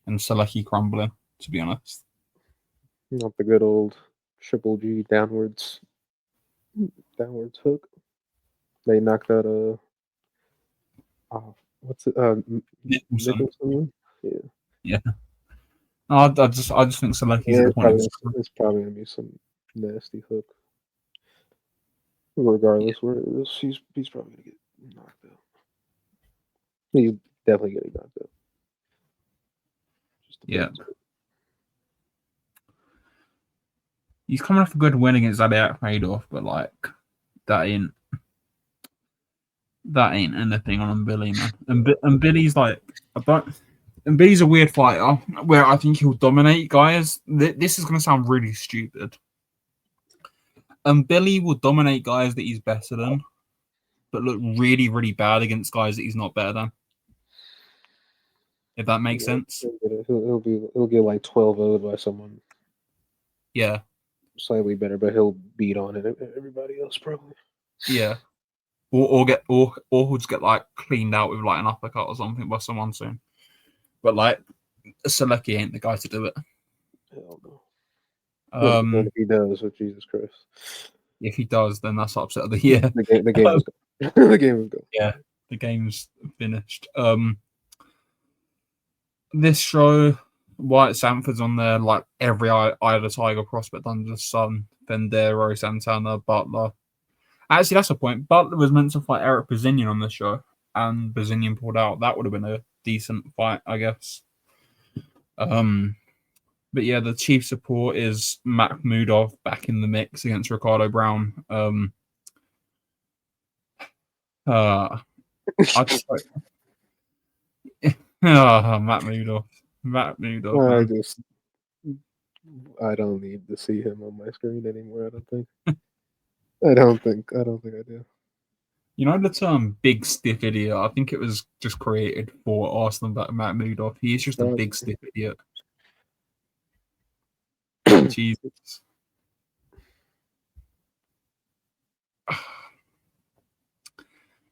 and Sasaki crumbling, to be honest. Not the good old Triple G downwards hook. They knocked out what's it? Nicholson. Yeah. I just think Salaki's at the point. It's probably gonna be some nasty hook. Regardless where it is, he's probably gonna get knocked out. He's definitely getting knocked out. Yeah. He's coming off a good win against Adiak Madoff, but like that ain't anything on Billy, man. And Billy's like and Billy's a weird fighter where I think he'll dominate guys. This is gonna sound really stupid. And Billy will dominate guys that he's better than, but look really, really bad against guys that he's not better than. If that makes sense. He'll get like 12-0'd by someone. Yeah. Slightly better, but he'll beat on it everybody else probably. Yeah. Or he'll just get like cleaned out with like an uppercut or something by someone soon. But like Sasaki ain't the guy to do it. Hell no. If he does, with Jesus Christ. If he does, then that's upset of the year. The game is gone. The game is gone. Yeah, the game's finished. This show, Wyatt Sanford's on there, like every Eye of the Tiger prospect under the sun. Vendero, Santana, Butler. Actually, that's the point. Butler was meant to fight Eric Bazinian on the show, and Bazinian pulled out. That would have been a decent fight, I guess. But yeah, the chief support is Makhmudov back in the mix against Ricardo Brown. Makhmudov. I don't need to see him on my screen anymore. I don't think. I don't think I do. You know the term "big stiff idiot"? I think it was just created for Arsenal about Makhmudov. He is just a big stiff idiot. Jesus.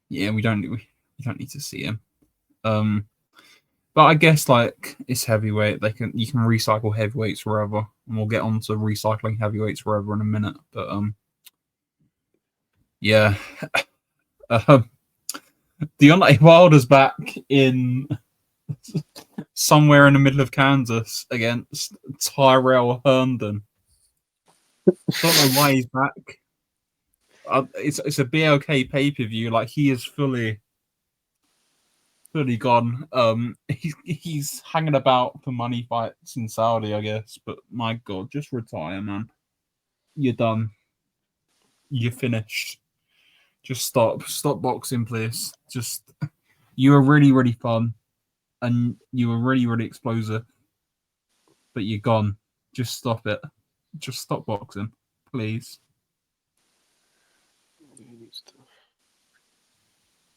Yeah, we don't need to see him. But I guess like it's heavyweight. You can recycle heavyweights forever, and we'll get on to recycling heavyweights forever in a minute. But yeah. Deontay Wilder's back in somewhere in the middle of Kansas against Tyrell Herndon. Don't know why he's back. It's a BLK pay-per-view. Like, he is fully gone. He's hanging about for money fights in Saudi, I guess. But my God, just retire, man. You're done. You're finished. Just stop boxing, please. You were really, really fun, and you were really, really explosive, but you're gone. Just stop it. Just stop boxing, please.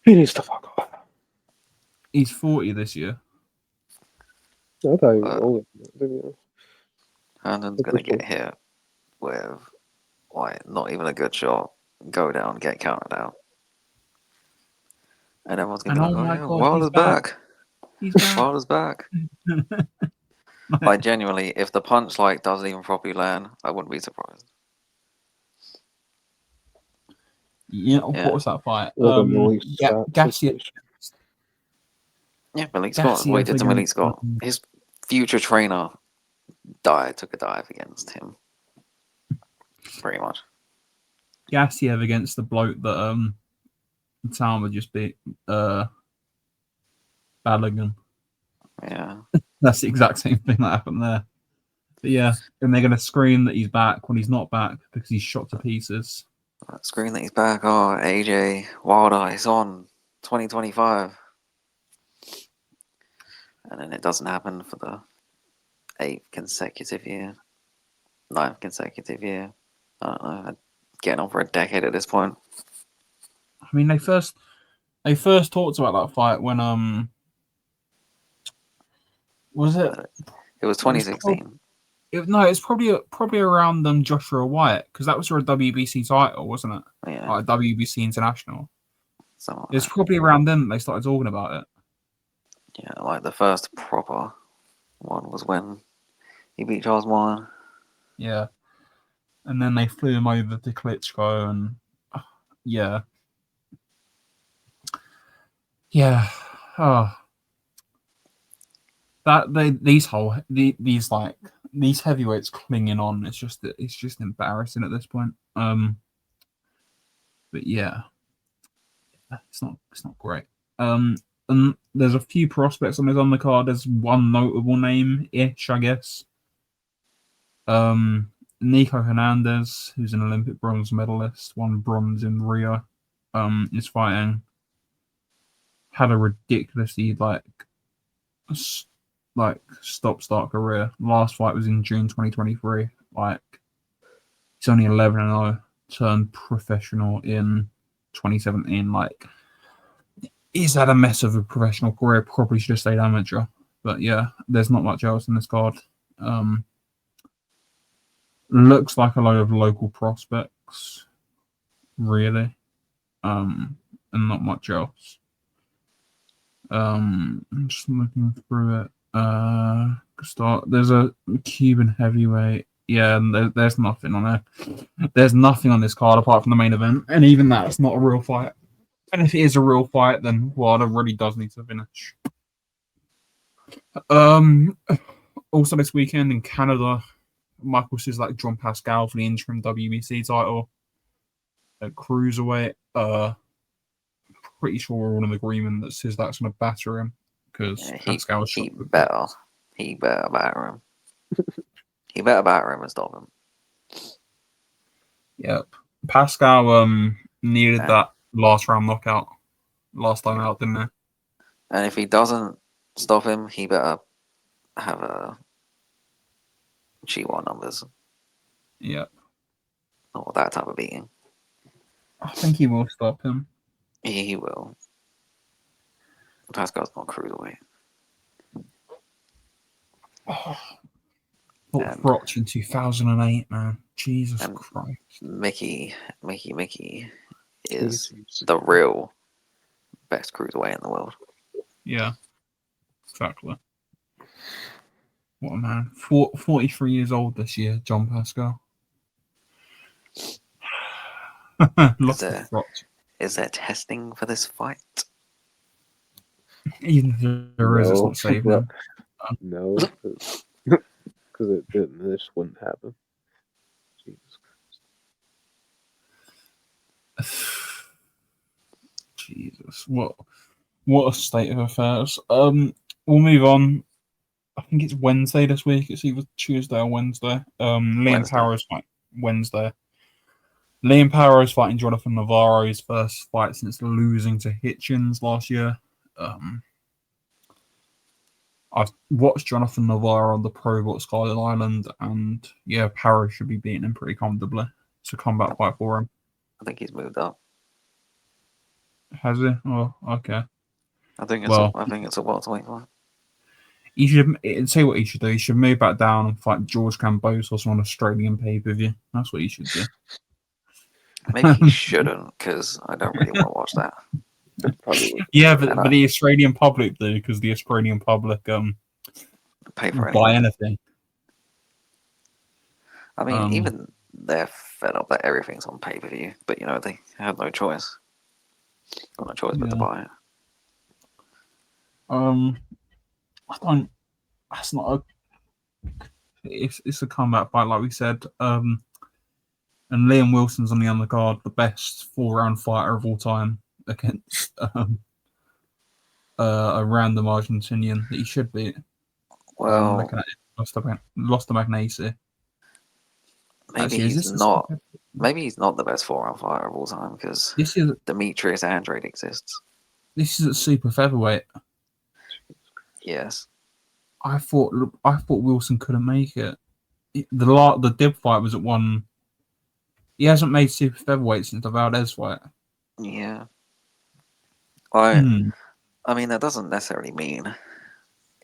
He needs to fuck off. He's 40 this year. I thought he was older. Herndon's gonna get hit with like not even a good shot, go down, get counted out, and everyone's gonna be like, "Oh yeah, God, Wilder's back. He's back. Wilder's back." Like, genuinely, if the punch like doesn't even properly land, I wouldn't be surprised. Yeah, what was that fight? Gassy. Yeah, Malik Scott. What he did to Malik Scott. His future trainer took a dive against him. Pretty much. Gassiev against the bloke that Talma just beat Balogun. Yeah. That's the exact same thing that happened there. But yeah, and they're gonna scream that he's back when he's not back because he's shot to pieces. Scream that he's back. Oh, AJ Wilder is on 2025. And then it doesn't happen for the 9th consecutive year. I don't know. Getting on for a decade at this point. I mean, they first talked about that fight when was it? It was 2016. It's probably around Joshua Wyatt, because that was for a WBC title, wasn't it? Yeah. Like WBC International. Like it's probably around then that they started talking about it. Yeah, like the first proper one was when he beat Charles Warren. Yeah. And then they flew him over to Klitschko, and yeah. Yeah. Oh. These heavyweights clinging on, it's just embarrassing at this point. But yeah, it's not great. And there's a few prospects on his undercard. There's one notable name ish, I guess. Nico Hernandez, who's an Olympic bronze medalist, won bronze in Rio, is fighting. Had a ridiculously stop-start career. Last fight was in June 2023. Like, he's only 11-0, turned professional in 2017. Like, he's had a mess of a professional career. Probably should have stayed amateur. But yeah, there's not much else in this card. Looks like a load of local prospects, really, and not much else. I'm just looking through it. There's a Cuban heavyweight. Yeah, and there's nothing on there. There's nothing on this card apart from the main event, and even that's not a real fight. And if it is a real fight, then Wilder really does need to finish. Also this weekend in Canada, Michael Sizlak, John Pascal for the interim WBC title at cruiserweight. Pretty sure we're all in agreement that Sizlak's going to batter him, because Pascal is he better batter him. He better batter him and stop him. Yep. Pascal needed that last round knockout last time out, didn't he? And if he doesn't stop him, he better have a Chihuas numbers. Yep. Or that type of beating. I think he will stop him. He will. Pascal's not cruiserweight. Froch in 2008, man. Jesus Christ. Mickey is the real best cruiserweight in the world. Yeah. Exactly. What a man. 43 years old this year, John Pascal. Is there testing for this fight? Even if there is, it's not saving him. No, because this wouldn't happen. Jesus Jesus, what a state of affairs. We'll move on. I think it's Wednesday this week. It's either Tuesday or Wednesday. Liam Wednesday. Power's fight Wednesday. Liam Power is fighting Jonathan Navarro's first fight since losing to Hitchens last year. I've watched Jonathan Navarro on the Pro at Scarlet Island, and yeah, Power should be beating him pretty comfortably. It's a combat fight for him. I think he's moved up. Has he? Oh, okay. I think it's Well, a welterweight fight. he should say what he should do. He should move back down and fight George Kambosos on Australian pay-per-view. That's what he should do. Maybe he shouldn't, because I don't really want to watch that. Probably. Yeah, but the Australian public do, because the Australian public Pay for buy anything. anything. I mean, even they're fed up that everything's on pay-per-view, but they have no choice. Got no choice but to buy it. I don't. That's not a. It's a combat fight, like we said. And Liam Wilson's on the undercard, the best 4-round fighter of all time, against a random Argentinian that he should beat. Well, lost to Magnesi. Maybe he's not. Maybe he's not the best 4-round fighter of all time, because Demetrius Andrade exists. This is at super featherweight. Yes. I thought Wilson couldn't make it. The Dib fight was at one. He hasn't made super featherweight since the Valdez fight. Yeah. I mean, that doesn't necessarily mean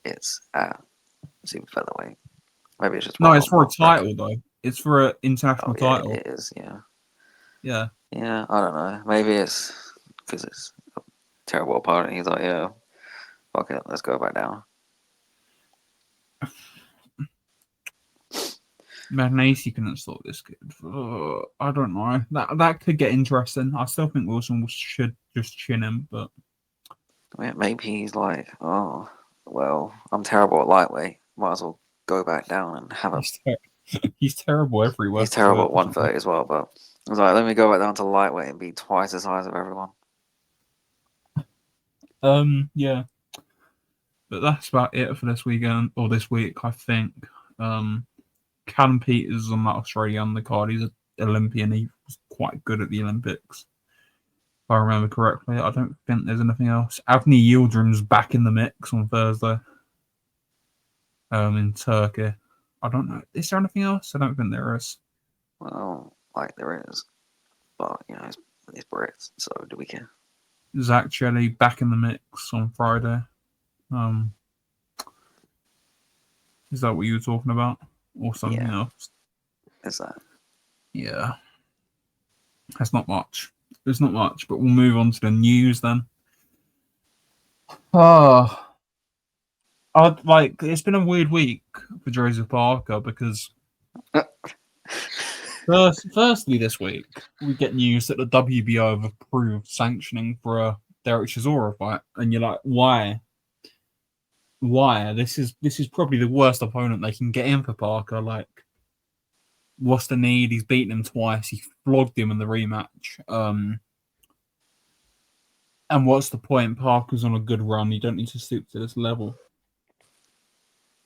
it's at super featherweight. Maybe it's just it's for a title though. It's for an international title. It is. Yeah. Yeah. Yeah. I don't know. Maybe it's because it's a terrible opponent. He's like, yeah, fuck it, let's go back down. Magnesi couldn't stop this kid. I don't know. That could get interesting. I still think Wilson should just chin him, but maybe he's like, oh, well, I'm terrible at lightweight. Might as well go back down and have him. He's terrible everywhere. He's terrible at 130 as well, but I was like, let me go back down to lightweight and be twice the size of everyone. Yeah. But that's about it for this weekend, or this week, I think. Callum Peters on that Australian undercard. He's an Olympian. He was quite good at the Olympics, if I remember correctly. I don't think there's anything else. Avni Yildirim's back in the mix on Thursday. In Turkey. I don't know. Is there anything else? I don't think there is. Well, there is. But, it's Brits, so do we care? Zach Shelley back in the mix on Friday. Is that what you were talking about? Or something else? Is that? Yeah. That's not much. There's not much, but we'll move on to the news then. It's been a weird week for Joseph Parker because firstly this week we get news that the WBO have approved sanctioning for a Derek Chisora fight, and you're like, why? This is probably the worst opponent they can get in for Parker. Like, what's the need? He's beaten him twice. He flogged him in the rematch. And what's the point? Parker's on a good run. You don't need to stoop to this level.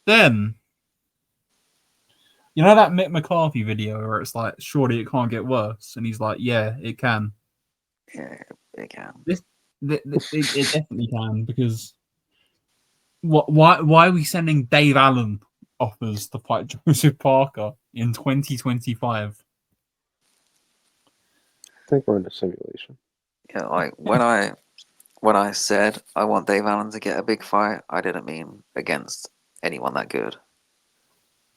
Then, that Mick McCarthy video where it's like, surely it can't get worse, and he's like, yeah, it can. Yeah, it can. It definitely can, because why are we sending Dave Allen offers to fight Joseph Parker in 2025? I think we're in a simulation. Yeah, when I said I want Dave Allen to get a big fight, I didn't mean against anyone that good.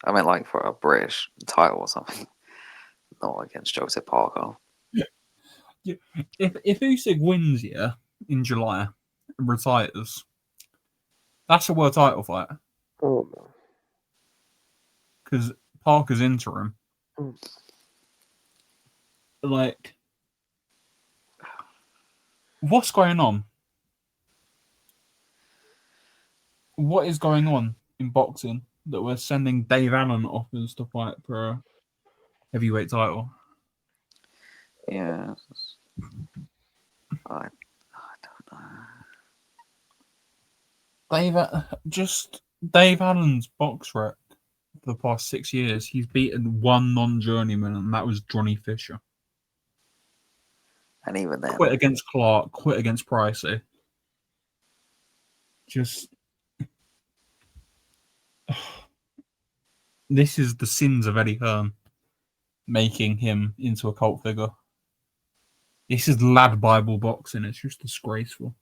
I meant for a British title or something, not against Joseph Parker. Yeah. If Usyk wins in July and retires, that's a world title fight. Oh no. Because Parker's interim. What's going on? What is going on? in boxing that were sending Dave Allen offers to fight for a heavyweight title. Yeah. I don't know. Dave Allen's box rec for the past 6 years. He's beaten one non-journeyman, and that was Johnny Fisher. And even then, Quit against Clark, quit against Pricey. This is the sins of Eddie Hearn, making him into a cult figure. This is lad Bible boxing. It's just disgraceful.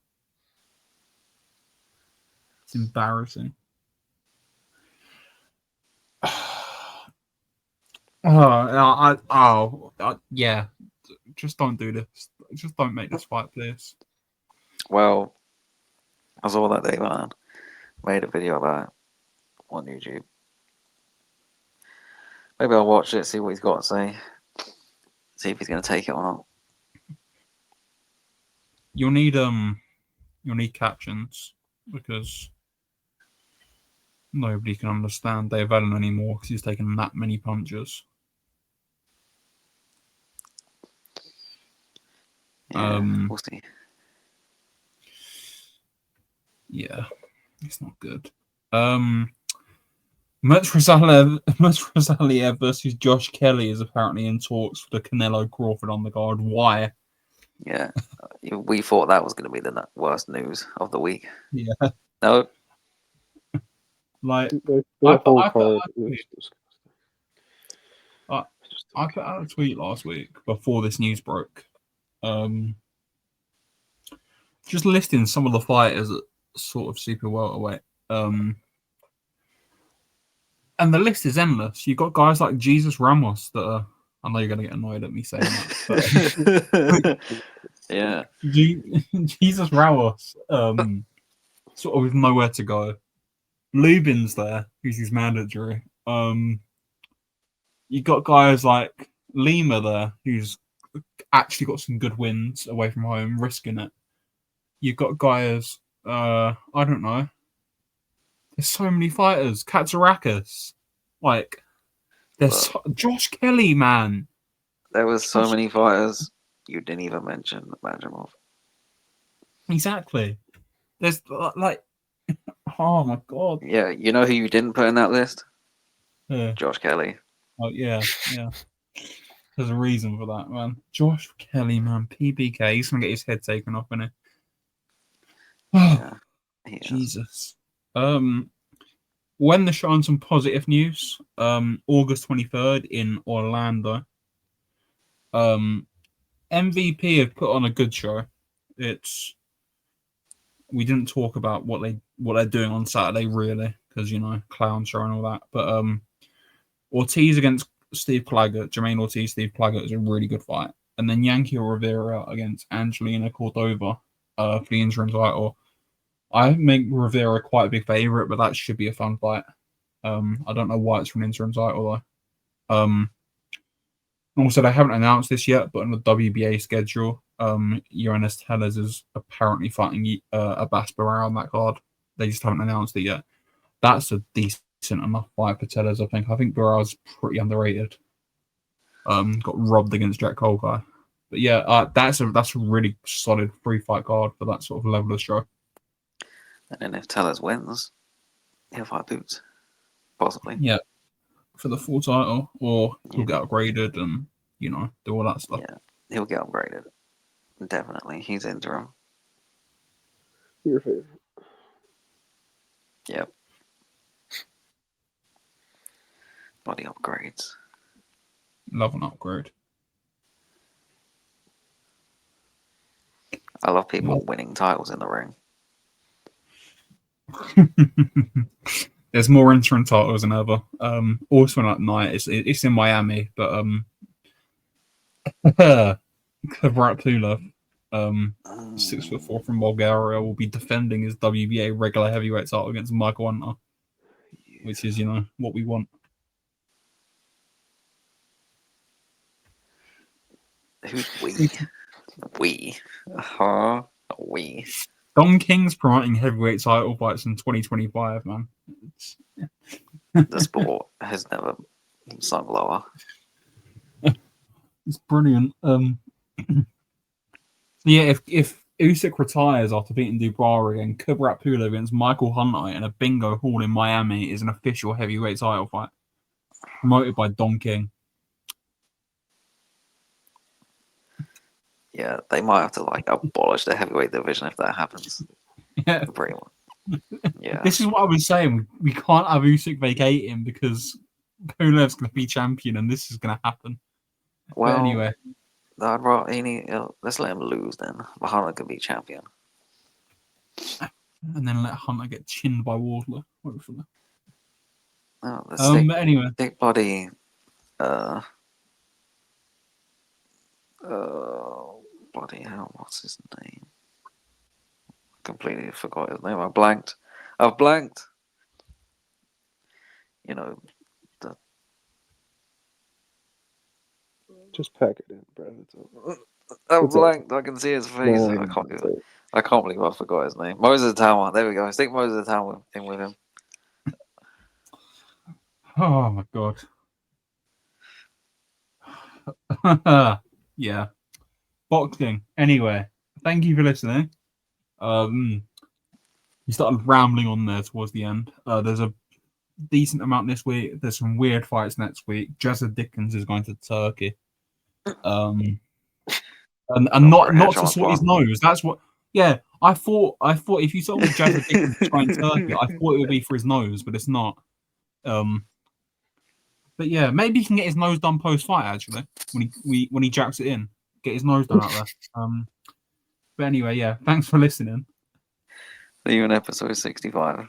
It's embarrassing. Yeah. Just don't do this. Just don't make this fight, please. well, I saw that Dave Allen made a video about it on YouTube. Maybe I'll watch it, see what he's got to say, see if he's going to take it or not. You'll need captions because nobody can understand Dave Allen anymore because he's taken that many punches. Yeah, we'll see. Yeah, it's not good. Metrozaliev versus Josh Kelly is apparently in talks for the Canelo Crawford on the guard. Why? Yeah, we thought that was going to be the worst news of the week. Yeah. No. Like, The I whole put card is I put out a tweet last week before this news broke. Just listing some of the fighters at sort of super welterweight. And the list is endless. You've got guys like Jesus Ramos that are, I know you're going to get annoyed at me saying that. But Yeah. Jesus Ramos, sort of with nowhere to go. Lubin's there, who's his mandatory. You got guys like Lima there, who's actually got some good wins away from home, risking it. You've got guys, I don't know. There's so many fighters. Katsarakis. Like, there's Josh Kelly, man. There was so many fighters you didn't even mention Majimov. Exactly. There's like, oh my god. Yeah, you know who you didn't put in that list? Yeah. Josh Kelly. Oh yeah. There's a reason for that, man. Josh Kelly, man, PBK. He's gonna get his head taken off, isn't he? Yeah, Jesus. When they're showing some positive news, August 23rd in Orlando. MVP have put on a good show. We didn't talk about what they're doing on Saturday really, because clown show and all that. But Ortiz against Steve Claggett, Jermaine Ortiz, Steve Claggett is a really good fight. And then Yankee Rivera against Angelina Cordova for the interim title. I make Rivera quite a big favourite, but that should be a fun fight. I don't know why it's for an interim title though. Also, they haven't announced this yet, but on the WBA schedule, Ioannis Tellez is apparently fighting Abbas Barao on that card. They just haven't announced it yet. That's a decent enough fight for Tellez, I think. I think Barao's pretty underrated. Got robbed against Jack Colguy. But yeah, that's a really solid 3-fight card for that sort of level of show. And then if Tellez wins, he'll fight Boots. Possibly. Yeah. For the full title, or he'll get upgraded and, do all that stuff. Yeah, he'll get upgraded. Definitely. He's interim. your favorite. Yep. Body upgrades. Love an upgrade. I love people winning titles in the ring. There's more interim titles than ever. Also at night, it's in Miami, but Kvratulov, 6'4" from Bulgaria, will be defending his WBA regular heavyweight title against Michael Hunter, which is what we want. Who's we? We. We. Don King's promoting heavyweight title fights in 2025, man. The sport has never sunk lower. It's brilliant. Yeah, if Usyk retires after beating Dubois again, Kubrat Pulev against Michael Hunter in a bingo hall in Miami is an official heavyweight title fight, promoted by Don King. Yeah, they might have to like abolish the heavyweight division if that happens. Yeah, Pretty much. Yeah. this is what I was saying. We can't have Usyk vacating because Pulev's going to be champion, and this is going to happen. Well, But anyway, I'd rather let's let him lose then. But Hunter could be champion. and then let Hunter get chinned by Wardlow. Hopefully. Oh, the But anyway, thick body. Bloody hell! What's his name? Completely forgot his name. I've blanked. You know, Just pack it in, bro. I've It's blanked. I can see his face. No, I can't believe I forgot his name. Moses Tower. There we go. Stick Moses Tower in with him. oh my god. Yeah. Boxing. Anyway, thank you for listening. You started rambling on there towards the end. There's a decent amount this week. There's some weird fights next week. Jazza Dickens is going to Turkey. And not to sort his nose. That's what. Yeah, I thought if you told me Jazza Dickens was trying Turkey, I thought it would be for his nose, but it's not. But yeah, maybe he can get his nose done post fight actually when he jacks it in, get his nose done out there. But anyway, yeah, thanks for listening. See you in episode 65.